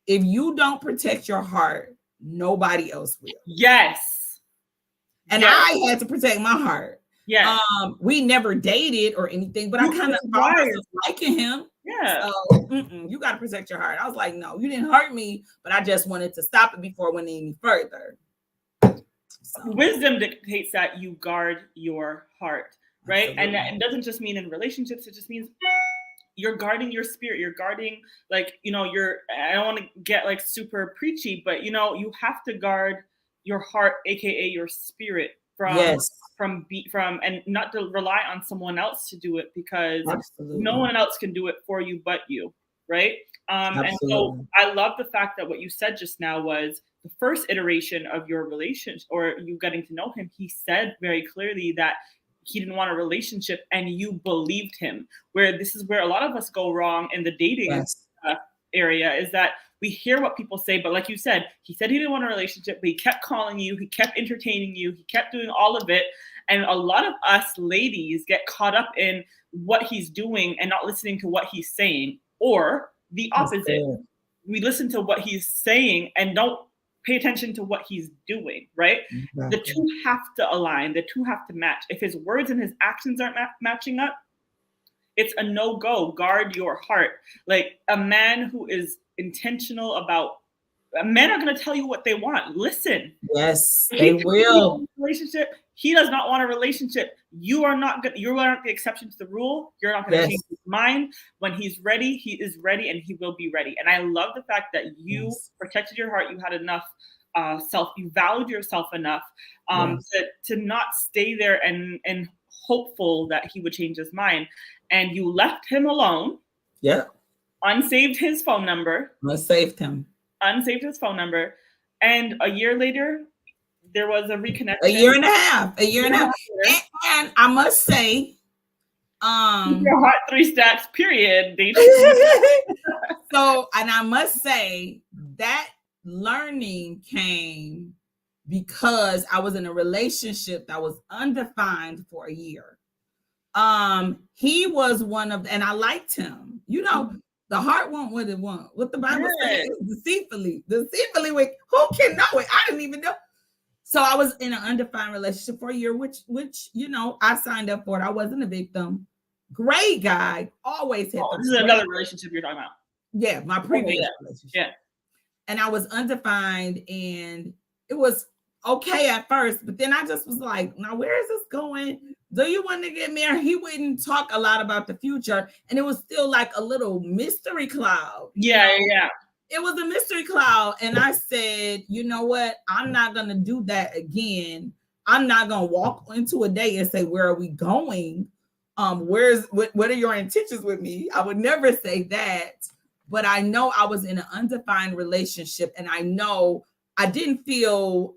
If you don't protect your heart, nobody else will. Yes. And I had to protect my heart. Yeah. We never dated or anything, but I kind of found myself liking him. Yeah. So you got to protect your heart. I was like, no, you didn't hurt me, but I just wanted to stop it before it went any further. So. Wisdom dictates that you guard your heart, right? Absolutely. And it doesn't just mean in relationships. It just means you're guarding your spirit. You're guarding, I don't want to get super preachy, but you have to guard your heart, AKA your spirit, from and not to rely on someone else to do it, because no one else can do it for you but you, right? And so I love the fact that what you said just now was the first iteration of your relationship, or you getting to know him. He said very clearly that he didn't want a relationship, and you believed him. Where this is where a lot of us go wrong in the dating area, is that we hear what people say, but like you said, he said he didn't want a relationship, but he kept calling you, he kept entertaining you, he kept doing all of it. And a lot of us ladies get caught up in what he's doing and not listening to what he's saying, or the opposite. We listen to what he's saying and don't pay attention to what he's doing, right? Exactly. The two have to align. The two have to match. If his words and his actions aren't matching up, it's a no-go. Guard your heart. Like, a man who is intentional about, men are going to tell you what they want. Listen. Yes, they will. Relationship. He does not want a relationship. You are not the exception to the rule. You're not going to change his mind. When he's ready, he is ready, and he will be ready. And I love the fact that you protected your heart. You had enough you valued yourself enough to not stay there and hopeful that he would change his mind. And you left him alone. Yeah. Unsaved his phone number. Unsaved his phone number. And a year later, there was a reconnection. A year and a half. And I must say, your heart 3 stacks, period. So, and I must say that learning came because I was in a relationship that was undefined for a year. He was one of, and I liked him. You know, the heart won't what it wants. What the Bible says is deceitfully. Who can know it? I didn't even know. So I was in an undefined relationship for a year, which you know, I signed up for it. I wasn't a victim. Great guy. Always had. This is another relationship you're talking about. Yeah, my previous relationship. Yeah. And I was undefined, and it was okay at first, but then I just was like, now where is this going? Do you want to get married? He wouldn't talk a lot about the future, and it was still like a little mystery cloud. Yeah. It was a mystery cloud. And I said, you know what? I'm not going to do that again. I'm not going to walk into a day and say, where are we going? What are your intentions with me? I would never say that. But I know I was in an undefined relationship, and I know I didn't feel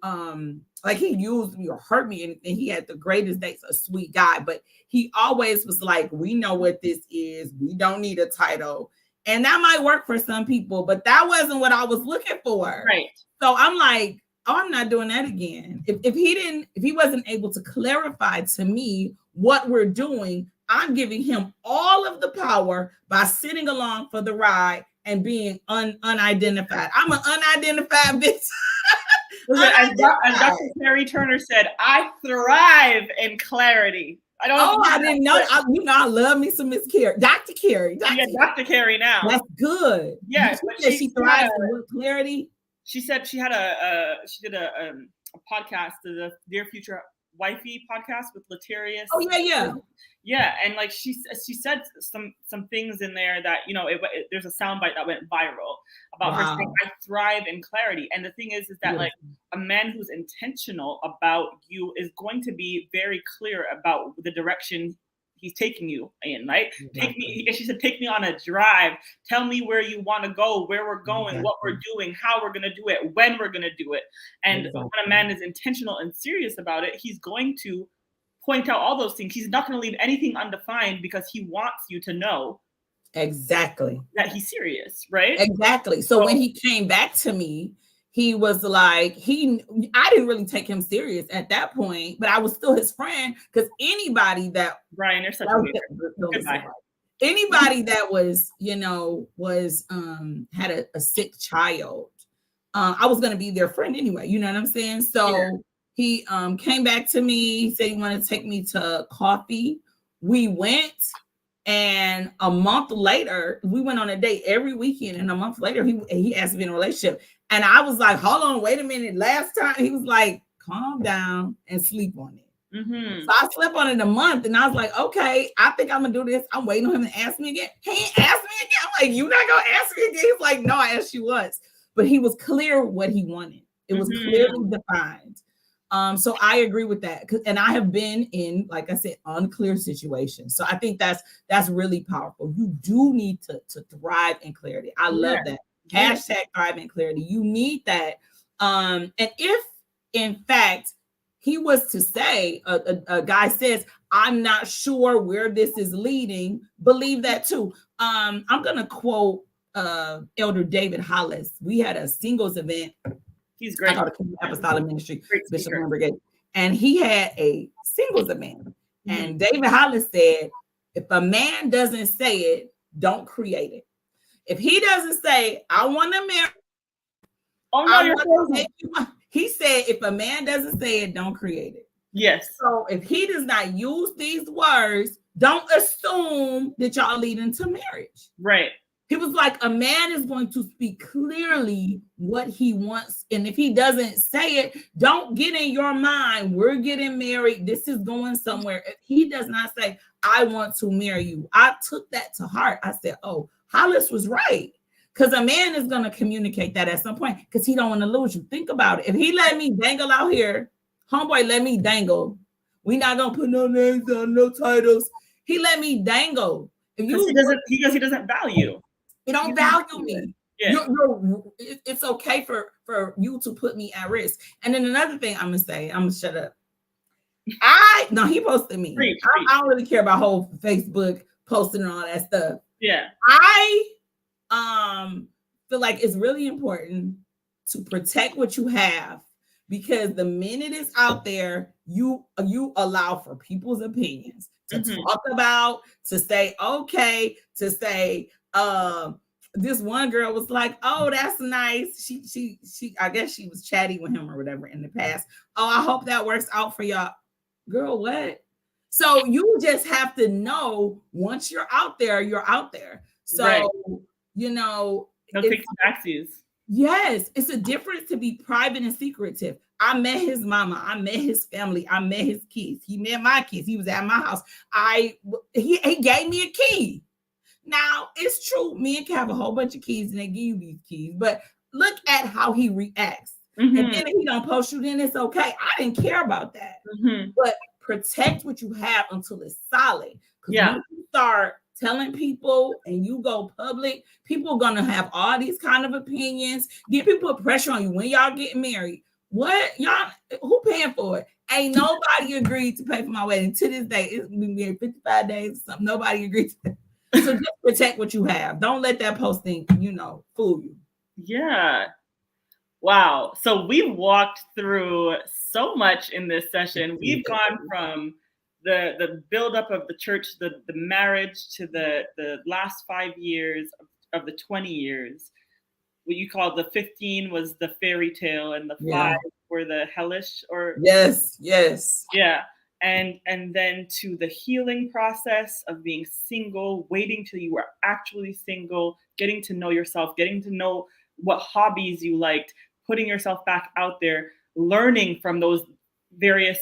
like he used me or hurt me. And he had the greatest dates, a sweet guy, but he always was like, we know what this is. We don't need a title. And that might work for some people, but that wasn't what I was looking for. Right. So I'm like, oh, I'm not doing that again. If he wasn't able to clarify to me what we're doing, I'm giving him all of the power by sitting along for the ride and being unidentified. I'm an unidentified bitch. As Dr. Carrie Turner said, I thrive in clarity. I didn't know. I love me some Miss Carrie. Dr. Carrie. Dr. Carrie now. That's good. Yes. She thrives in clarity. She said she did a podcast, the Dear Future Wifey podcast with Latarius. Oh yeah. Yeah, and like she said some things in there that, you know, there's a soundbite that went viral about her saying, I thrive in clarity. And the thing is that like a man who's intentional about you is going to be very clear about the direction he's taking you in, right? Exactly. She said, take me on a drive. Tell me where you want to go, where we're going, what we're doing, how we're going to do it, when we're going to do it. And when a man is intentional and serious about it, he's going to point out all those things. He's not going to leave anything undefined because he wants you to know exactly that he's serious, right? Exactly. So when he came back to me, he was like, I didn't really take him serious at that point, but I was still his friend, because anybody that Brian, you're such a anybody that was, you know, had a sick child, I was going to be their friend anyway. You know what I'm saying? So he came back to me. He said he wanted to take me to coffee. We went, and a month later, we went on a date every weekend. And a month later, he asked me in a relationship. And I was like, hold on, wait a minute. Last time, he was like, calm down and sleep on it. Mm-hmm. So I slept on it a month, and I was like, okay, I think I'm gonna do this. I'm waiting on him to ask me again. He ain't asked me again. I'm like, you not gonna ask me again? He's like, no, I asked you once. But he was clear what he wanted. It was clearly defined. So I agree with that. And I have been in, like I said, unclear situations. So I think that's really powerful. You do need to thrive in clarity. I love that. Hashtag thrive in clarity. You need that. And if in fact he was to say, a guy says, I'm not sure where this is leading, believe that too. I'm going to quote Elder David Hollis. We had a singles event. He's I great. go to Kingdom Apostolic Ministry, Great Bishop speaker. Brigade, and he had a singles event. Mhm. And David Hollis said, if a man doesn't say it, don't create it. If he doesn't say, I want to marry, Oh no, you're frozen. he said, if a man doesn't say it, don't create it. Yes. So if he does not use these words, don't assume that y'all lead into marriage. Right. He was like, a man is going to speak clearly what he wants. And if he doesn't say it, don't get in your mind, we're getting married, this is going somewhere. If he does not say, I want to marry you, I took that to heart. I said, oh, Hollis was right. Because a man is going to communicate that at some point because he don't want to lose you. Think about it. If he let me dangle out here, homeboy let me dangle. We not going to put no names on, no titles. He let me dangle. If you he doesn't value. You don't value me. Yeah. It's okay for you to put me at risk. And then another thing I'm gonna say, I'm gonna shut up. He posted me. I don't really care about whole Facebook posting and all that stuff. Yeah. I feel like it's really important to protect what you have, because the minute it's out there, you allow for people's opinions to talk about, to say okay, to say this one girl was like, oh, that's nice. She I guess she was chatty with him or whatever in the past. Oh, I hope that works out for y'all. Girl, what? So you just have to know, once you're out there, you're out there. So, right. No take backsies. Yes, it's a difference to be private and secretive. I met his mama. I met his family. I met his kids. He met my kids. He was at my house. He gave me a key. Now, it's true, men can have a whole bunch of keys and they give you these keys, but look at how he reacts. And then if he don't post you, then it's okay. I didn't care about that. But protect what you have until it's solid. Because when you start telling people and you go public, people are going to have all these kind of opinions. Then people put pressure on you when y'all getting married. What? Y'all, who paying for it? Ain't nobody agreed to pay for my wedding. To this day, it's been married 55 days or something. Nobody agreed to that. So just protect what you have. Don't let that posting, fool you. Yeah. Wow. So we've walked through so much in this session. We've gone from the buildup of the church, the marriage, to the last 5 years of the 20 years. What you call the 15 was the fairy tale, and the 5 were the hellish, or yes. Yeah. And then to the healing process of being single, waiting till you were actually single, getting to know yourself, getting to know what hobbies you liked, putting yourself back out there, learning from those various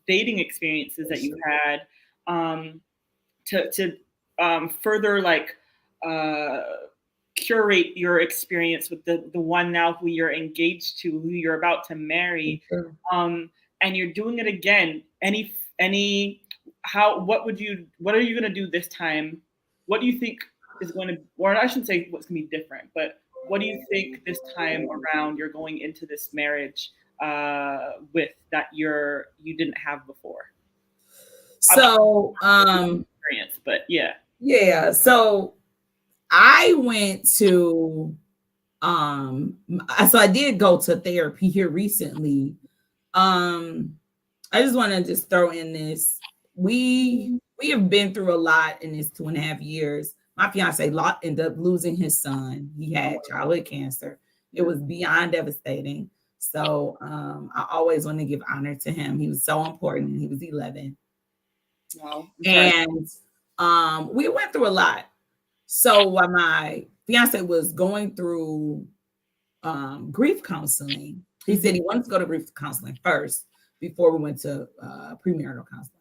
dating experiences that you had, to further curate your experience with the one now who you're engaged to, who you're about to marry. And you're doing it again. What are you going to do this time? What do you think is going to, or I shouldn't say what's going to be different, but what do you think this time around you're going into this marriage with that you didn't have before? So, experience, but yeah. Yeah. So I went to, so I did go to therapy here recently. I just want to just throw in this. We have been through a lot in this 2.5 years. My fiance ended up losing his son. He had childhood cancer. It was beyond devastating. So I always want to give honor to him. He was so important. He was 11. Wow. And we went through a lot. So while my fiance was going through grief counseling, he said he wanted to go to grief counseling first before we went to premarital counseling.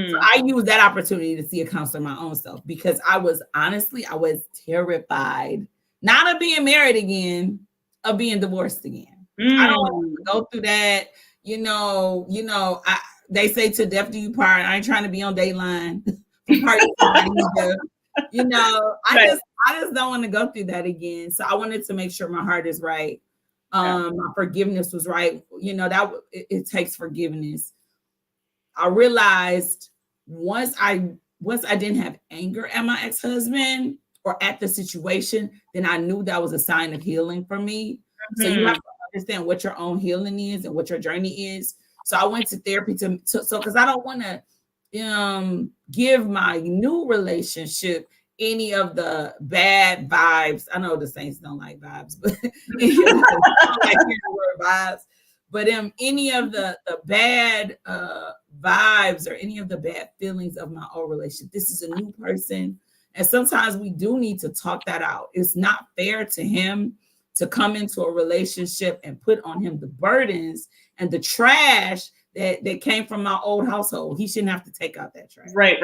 So I used that opportunity to see a counselor my own self, because I was terrified, not of being married again, of being divorced again. I don't want to go through that. They say to death do you part. I ain't trying to be on Dateline. I just don't want to go through that again. So I wanted to make sure my heart is right. My forgiveness was right. It takes forgiveness. I realized once I didn't have anger at my ex-husband, or at the situation, then I knew that was a sign of healing for me. So you have to understand what your own healing is and what your journey is. So I went to therapy so because I don't want to give my new relationship any of the bad vibes. I know the saints don't like vibes, but don't like hearing the word vibes. But any of the bad vibes or any of the bad feelings of my old relationship. This is a new person. And sometimes we do need to talk that out. It's not fair to him to come into a relationship and put on him the burdens and the trash that came from my old household. He shouldn't have to take out that trash. Right.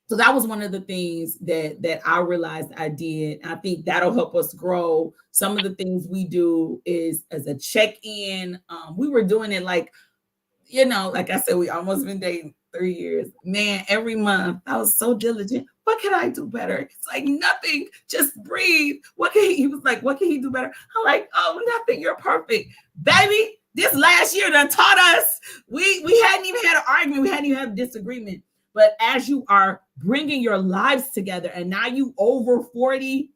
So that was one of the things that I realized I did. I think that'll help us grow. Some of the things we do is as a check-in. We were doing it like I said, we almost been dating 3 years. Man, every month I was so diligent. What can I do better? It's like nothing. Just breathe. He was like, what can he do better? I'm like, oh, nothing. You're perfect, baby. This last year done taught us. We hadn't even had an argument. We hadn't even had a disagreement. But as you are bringing your lives together, and now you over 40,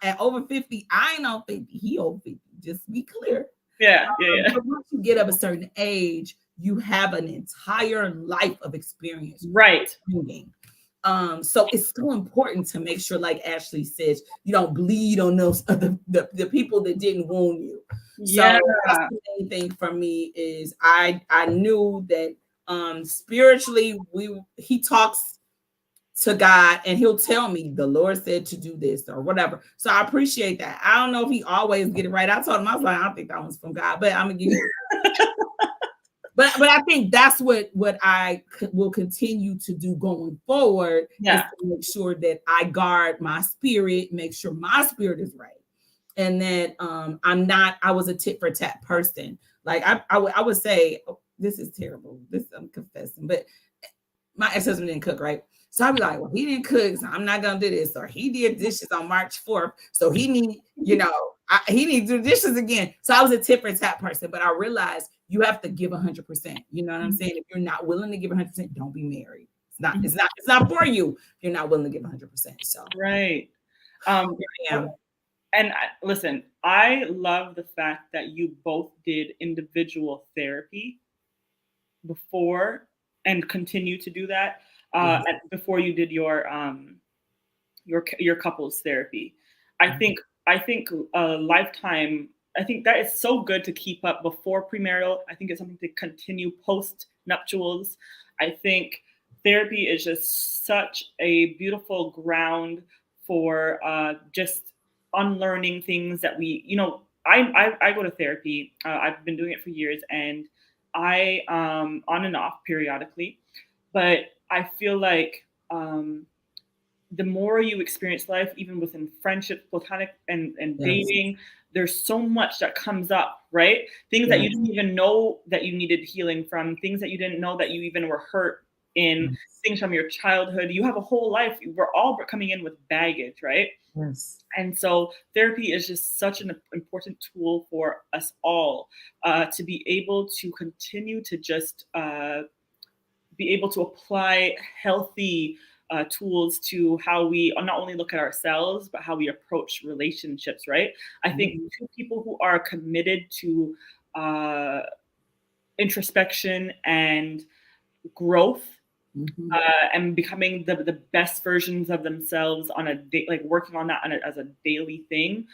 and over 50, I ain't on 50. He over 50. Just be clear. Yeah. But once you get of a certain age, you have an entire life of experience. Right. So it's so important to make sure, like Ashley says, you don't bleed on those the people that didn't wound you. Yeah. So that's the main thing for me is I knew that spiritually he talks to God and he'll tell me the Lord said to do this or whatever. So I appreciate that. I don't know if he always get it right. I told him, I was like, I don't think that one's from God, but I'm gonna give you but I think that's what I will continue to do going forward. Yeah. Is to make sure that I guard my spirit, make sure my spirit is right. And that I was a tit for tat person. Like I would say, oh, this is terrible. This I'm confessing, but my ex-husband didn't cook, right? So I'd be like, well, he didn't cook, so I'm not gonna do this. Or he did dishes on March 4th, so he need, he needs to do dishes again. So I was a tit for tat person, but I realized you have to give 100%. You know what I'm saying? If you're not willing to give 100%, don't be married. It's not for you if you're not willing to give 100%. So right. Yeah. And listen, I love the fact that you both did individual therapy before and continue to do that before you did your couples therapy. I think lifetime. I think that is so good to keep up before premarital. I think it's something to continue post nuptials. I think therapy is just such a beautiful ground for just unlearning things that we, I go to therapy. I've been doing it for years, and I on and off periodically, but I feel like the more you experience life, even within friendship, platonic and dating, there's so much that comes up, right? Things that you didn't even know that you needed healing from, things that you didn't know that you even were hurt in, things from your childhood. You have a whole life. We're all coming in with baggage, right? Yes. And so therapy is just such an important tool for us all to be able to continue to just be able to apply healthy tools to how we not only look at ourselves, but how we approach relationships, right? I think two people who are committed to introspection and growth and becoming the best versions of themselves on a day, like working on that as a daily thing,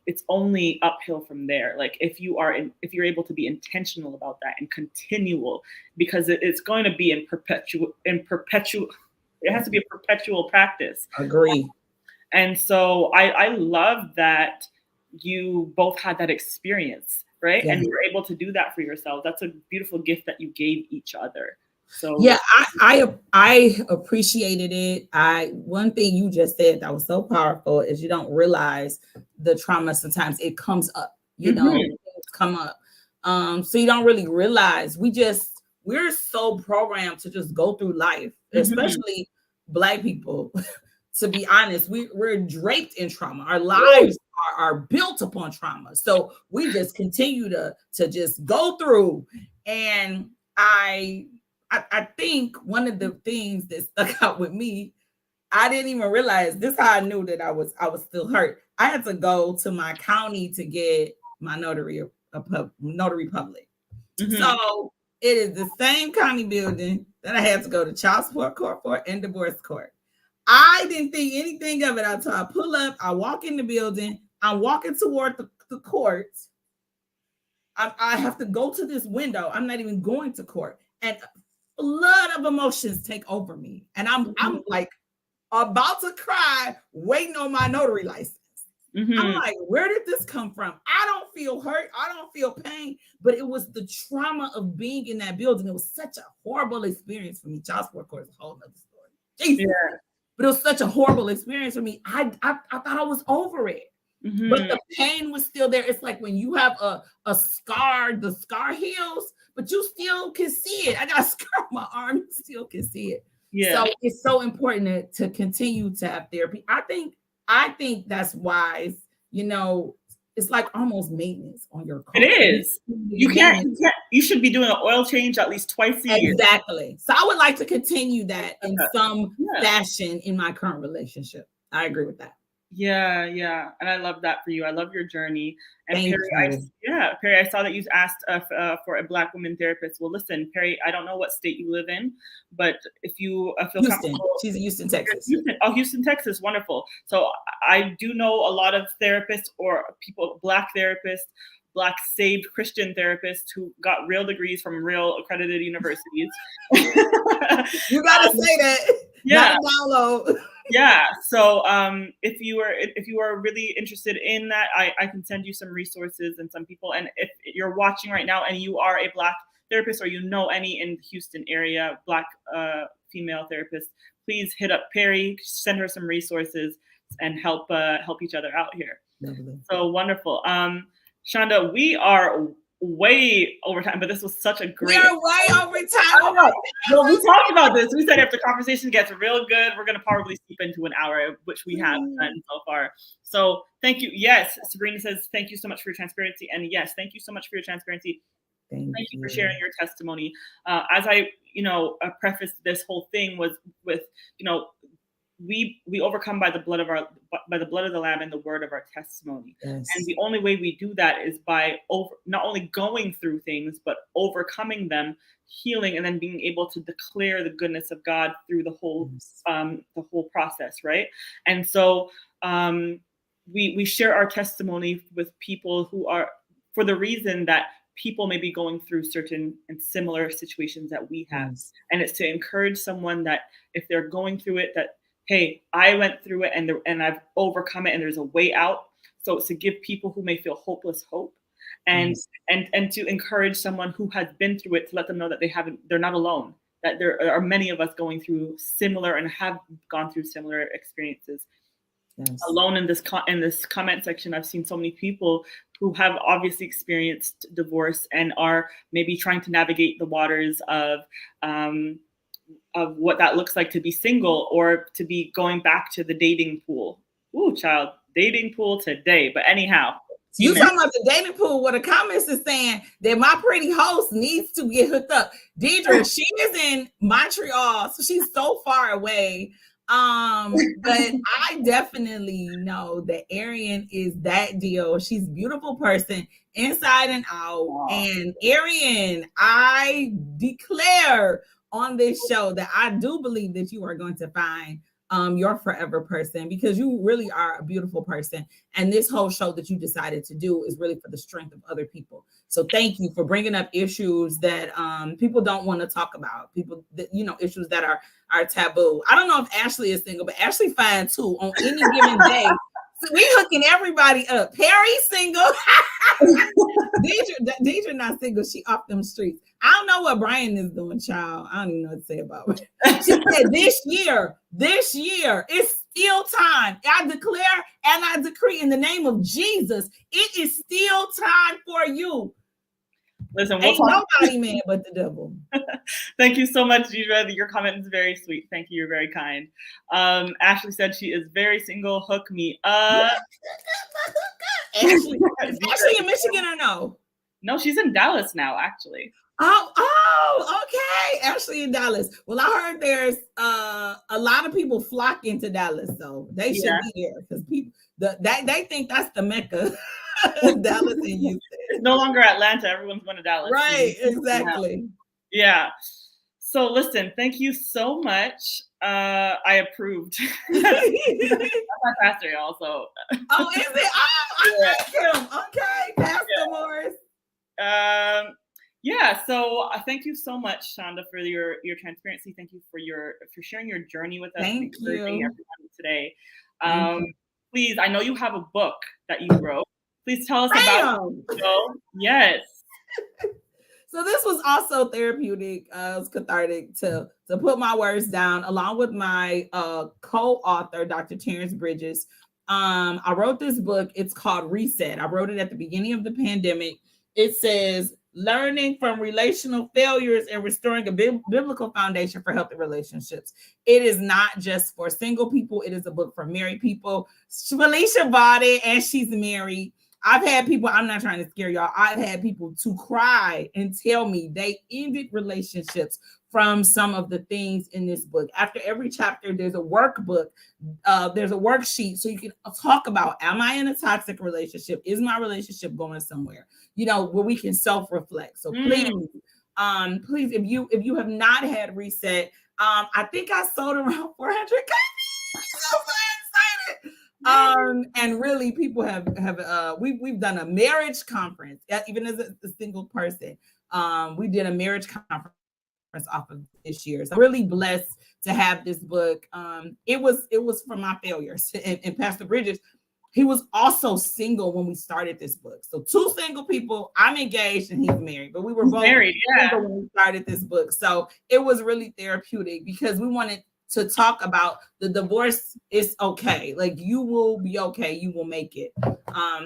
it's only uphill from there. Like if you're able to be intentional about that and continual, because it's going to be in perpetual. It has to be a perpetual practice. Agree. And so I love that you both had that experience, right? Yeah. And you were able to do that for yourself. That's a beautiful gift that you gave each other. So yeah, I appreciated it. One thing you just said that was so powerful is you don't realize the trauma. Sometimes it comes up, things come up. So you don't really realize we're so programmed to just go through life, especially Black people. To be honest, we're draped in trauma. Our lives are built upon trauma. So we just continue to just go through. And I think one of the things that stuck out with me, I didn't even realize this. How I knew that I was still hurt. I had to go to my county to get my notary public. So it is the same county building that I had to go to child support court for and divorce court. I didn't think anything of it until I pull up. I walk in the building. I'm walking toward the court. I have to go to this window. I'm not even going to court, and a flood of emotions take over me, and I'm like about to cry, waiting on my notary license. I'm like, where did this come from? I don't feel hurt. I don't feel pain, but it was the trauma of being in that building. It was such a horrible experience for me. Child support court is a whole other story. Jesus. Yeah. But it was such a horrible experience for me. I thought I was over it. But the pain was still there. It's like when you have a scar, the scar heals, but you still can see it. I got a scar on my arm, you still can see it. Yeah. So it's so important to continue to have therapy. I think that's wise. You know, it's like almost maintenance on your car. It is. You should be doing an oil change at least twice a year. Exactly. So I would like to continue that in some fashion in my current relationship. I agree with that. Yeah. And I love that for you. I love your journey. And Perry, I saw that you asked for a Black woman therapist. Well, listen, Perry, I don't know what state you live in, but if you feel comfortable. She's in Houston, Texas. Houston, Texas. Wonderful. So I do know a lot of therapists or people, Black therapists, Black saved Christian therapists who got real degrees from real accredited universities. You got to say that. Yeah. Not download. Yeah. So if you are really interested in that, I can send you some resources and some people. And if you're watching right now and you are a Black therapist or you know any in the Houston area, Black female therapist, please hit up Perry, send her some resources and help each other out here. Lovely. So wonderful. Shanda, we are way over time, but this was such a great. We are way over time. Well, we talked about this. We said if the conversation gets real good, we're going to probably sleep into an hour, which we have done so far. So thank you. Yes, Sabrina says thank you so much for your transparency, and yes, thank you so much for your transparency. Thank you for sharing your testimony. As I, prefaced this whole thing was with, we overcome by the blood of the Lamb and the word of our testimony. Yes. And the only way we do that is by not only going through things, but overcoming them, healing, and then being able to declare the goodness of God through the whole process, right? And so we share our testimony with people who are, for the reason that people may be going through certain and similar situations that we have. Yes. And it's to encourage someone that if they're going through it, that hey, I went through it and I've overcome it and there's a way out. So it's to give people who may feel hopeless hope and to encourage someone who has been through it, to let them know that they're not alone, that there are many of us going through similar and have gone through similar experiences. Yes. Alone in this comment section, I've seen so many people who have obviously experienced divorce and are maybe trying to navigate the waters of what that looks like to be single or to be going back to the dating pool. Ooh, child, dating pool today. But anyhow. You talking about the dating pool where the comments is saying that my pretty host needs to get hooked up. Deidre, she is in Montreal, so she's so far away. But I definitely know that Arian is that deal. She's a beautiful person inside and out. Wow. And Arian, I declare on this show that I do believe that you are going to find your forever person, because you really are a beautiful person. And this whole show that you decided to do is really for the strength of other people. So thank you for bringing up issues that people don't want to talk about. People that, issues that are taboo. I don't know if Ashley is single, but Ashley fine too on any given day. So we hooking everybody up. Perry's single. Deidre not single. She off them streets. I don't know what Brian is doing, child. I don't even know what to say about it. She said this year, it's still time. I declare and I decree in the name of Jesus, it is still time for you. Listen, ain't nobody man but the devil. Thank you so much, Deidre. Your comment is very sweet. Thank you. You're very kind. Ashley said she is very single. Hook me up. Ashley in Michigan or no? No, she's in Dallas now, actually. Okay. Actually in Dallas. Well, I heard there's a lot of people flocking to Dallas, so they should Yeah. be there because people they think that's the Mecca. Dallas and Houston. It's no longer Atlanta. Everyone's going to Dallas. Right, exactly. Yeah. So listen, thank you so much. I approved. That's my pastor, y'all. So. Oh, is it? Oh, I like him. Okay, Pastor Morris. Yeah. So thank you so much, Shanda, for your transparency. Thank you for sharing your journey with us. Thank and encouraging you. everyone today. Thank you. Please, I know you have a book that you wrote. Please tell us about it. Yes. So this was also therapeutic, it was cathartic to put my words down along with my co-author, Dr. Terrence Bridges. I wrote this book. It's called Reset. I wrote it at the beginning of the pandemic. It says learning from relational failures and restoring a biblical foundation for healthy relationships. It is not just for single people. It is a book for married people. Felicia bought it and she's married. I've had people, I'm not trying to scare y'all. I've had people to cry and tell me they ended relationships from some of the things in this book. After every chapter, there's a workbook. There's a worksheet so you can talk about, am I in a toxic relationship? Is my relationship going somewhere? Where we can self-reflect. So please, if you have not had Reset, I think I sold around 400 copies. I'm so excited. And really people have we've done a marriage conference, even as a single person. We did a marriage conference off of this year. So I'm really blessed to have this book. It was from my failures. And Pastor Bridges, he was also single when we started this book. So two single people, I'm engaged and he's married, but we were both married, single when we started this book. So it was really therapeutic because we wanted to talk about the divorce is okay. Like you will be okay. You will make it.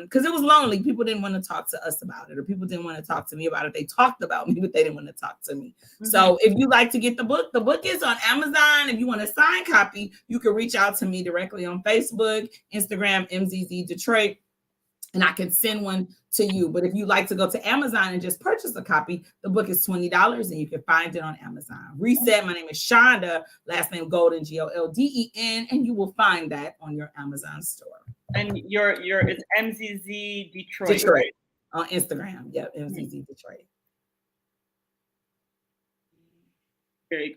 Because it was lonely. People didn't want to talk to us about it, or people didn't want to talk to me about it. They talked about me, but they didn't want to talk to me. So if you like to get the book is on Amazon. If you want a signed copy, you can reach out to me directly on Facebook, Instagram, MZZ Detroit, and I can send one to you. But if you like to go to Amazon and just purchase a copy, the book is $20 and you can find it on Amazon. Reset. My name is Shanda, last name Golden, Golden, and you will find that on your Amazon store. And it's MZZ Detroit. Detroit. Right? On Instagram. Yep, MZZ Detroit.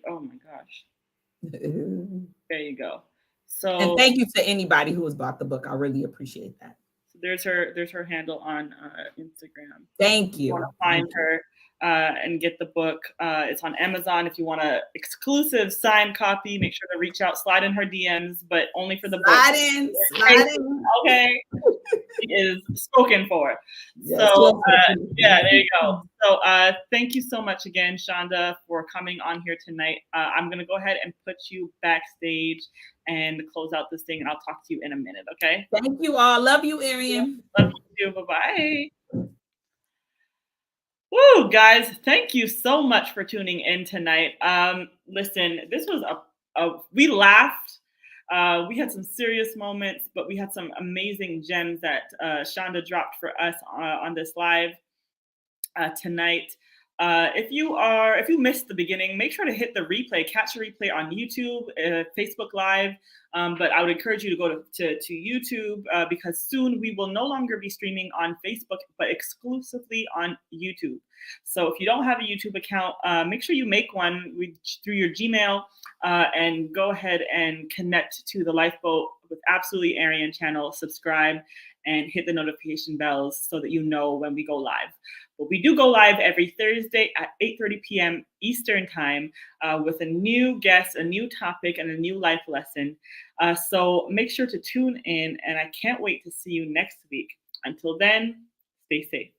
Oh my gosh. There you go. So, and thank you to anybody who has bought the book. I really appreciate that. So there's her handle on Instagram. Thank you. If you want to find her and get the book. It's on Amazon. If you want an exclusive signed copy, make sure to reach out, slide in her DMs, but only for the book. Slide in. Okay. She is spoken for. Yes, so yeah, there you go. So thank you so much again, Shanda, for coming on here tonight. I'm going to go ahead and put you backstage and close out this thing, and I'll talk to you in a minute, okay? Thank you all. Love you, Arian. Love you too. Bye-bye. Woo, guys, thank you so much for tuning in tonight. Listen, this was we laughed. We had some serious moments, but we had some amazing gems that Shanda dropped for us on this live tonight. If you missed the beginning, make sure to hit the replay, catch the replay on YouTube, Facebook Live. But I would encourage you to go to YouTube because soon we will no longer be streaming on Facebook, but exclusively on YouTube. So if you don't have a YouTube account, make sure you make one through your Gmail and go ahead and connect to the Lifeboat with Absolutely Arian channel, subscribe, and hit the notification bells so that you know when we go live. But we do go live every Thursday at 8:30 p.m. Eastern time with a new guest, a new topic, and a new life lesson. So make sure to tune in, and I can't wait to see you next week. Until then, stay safe.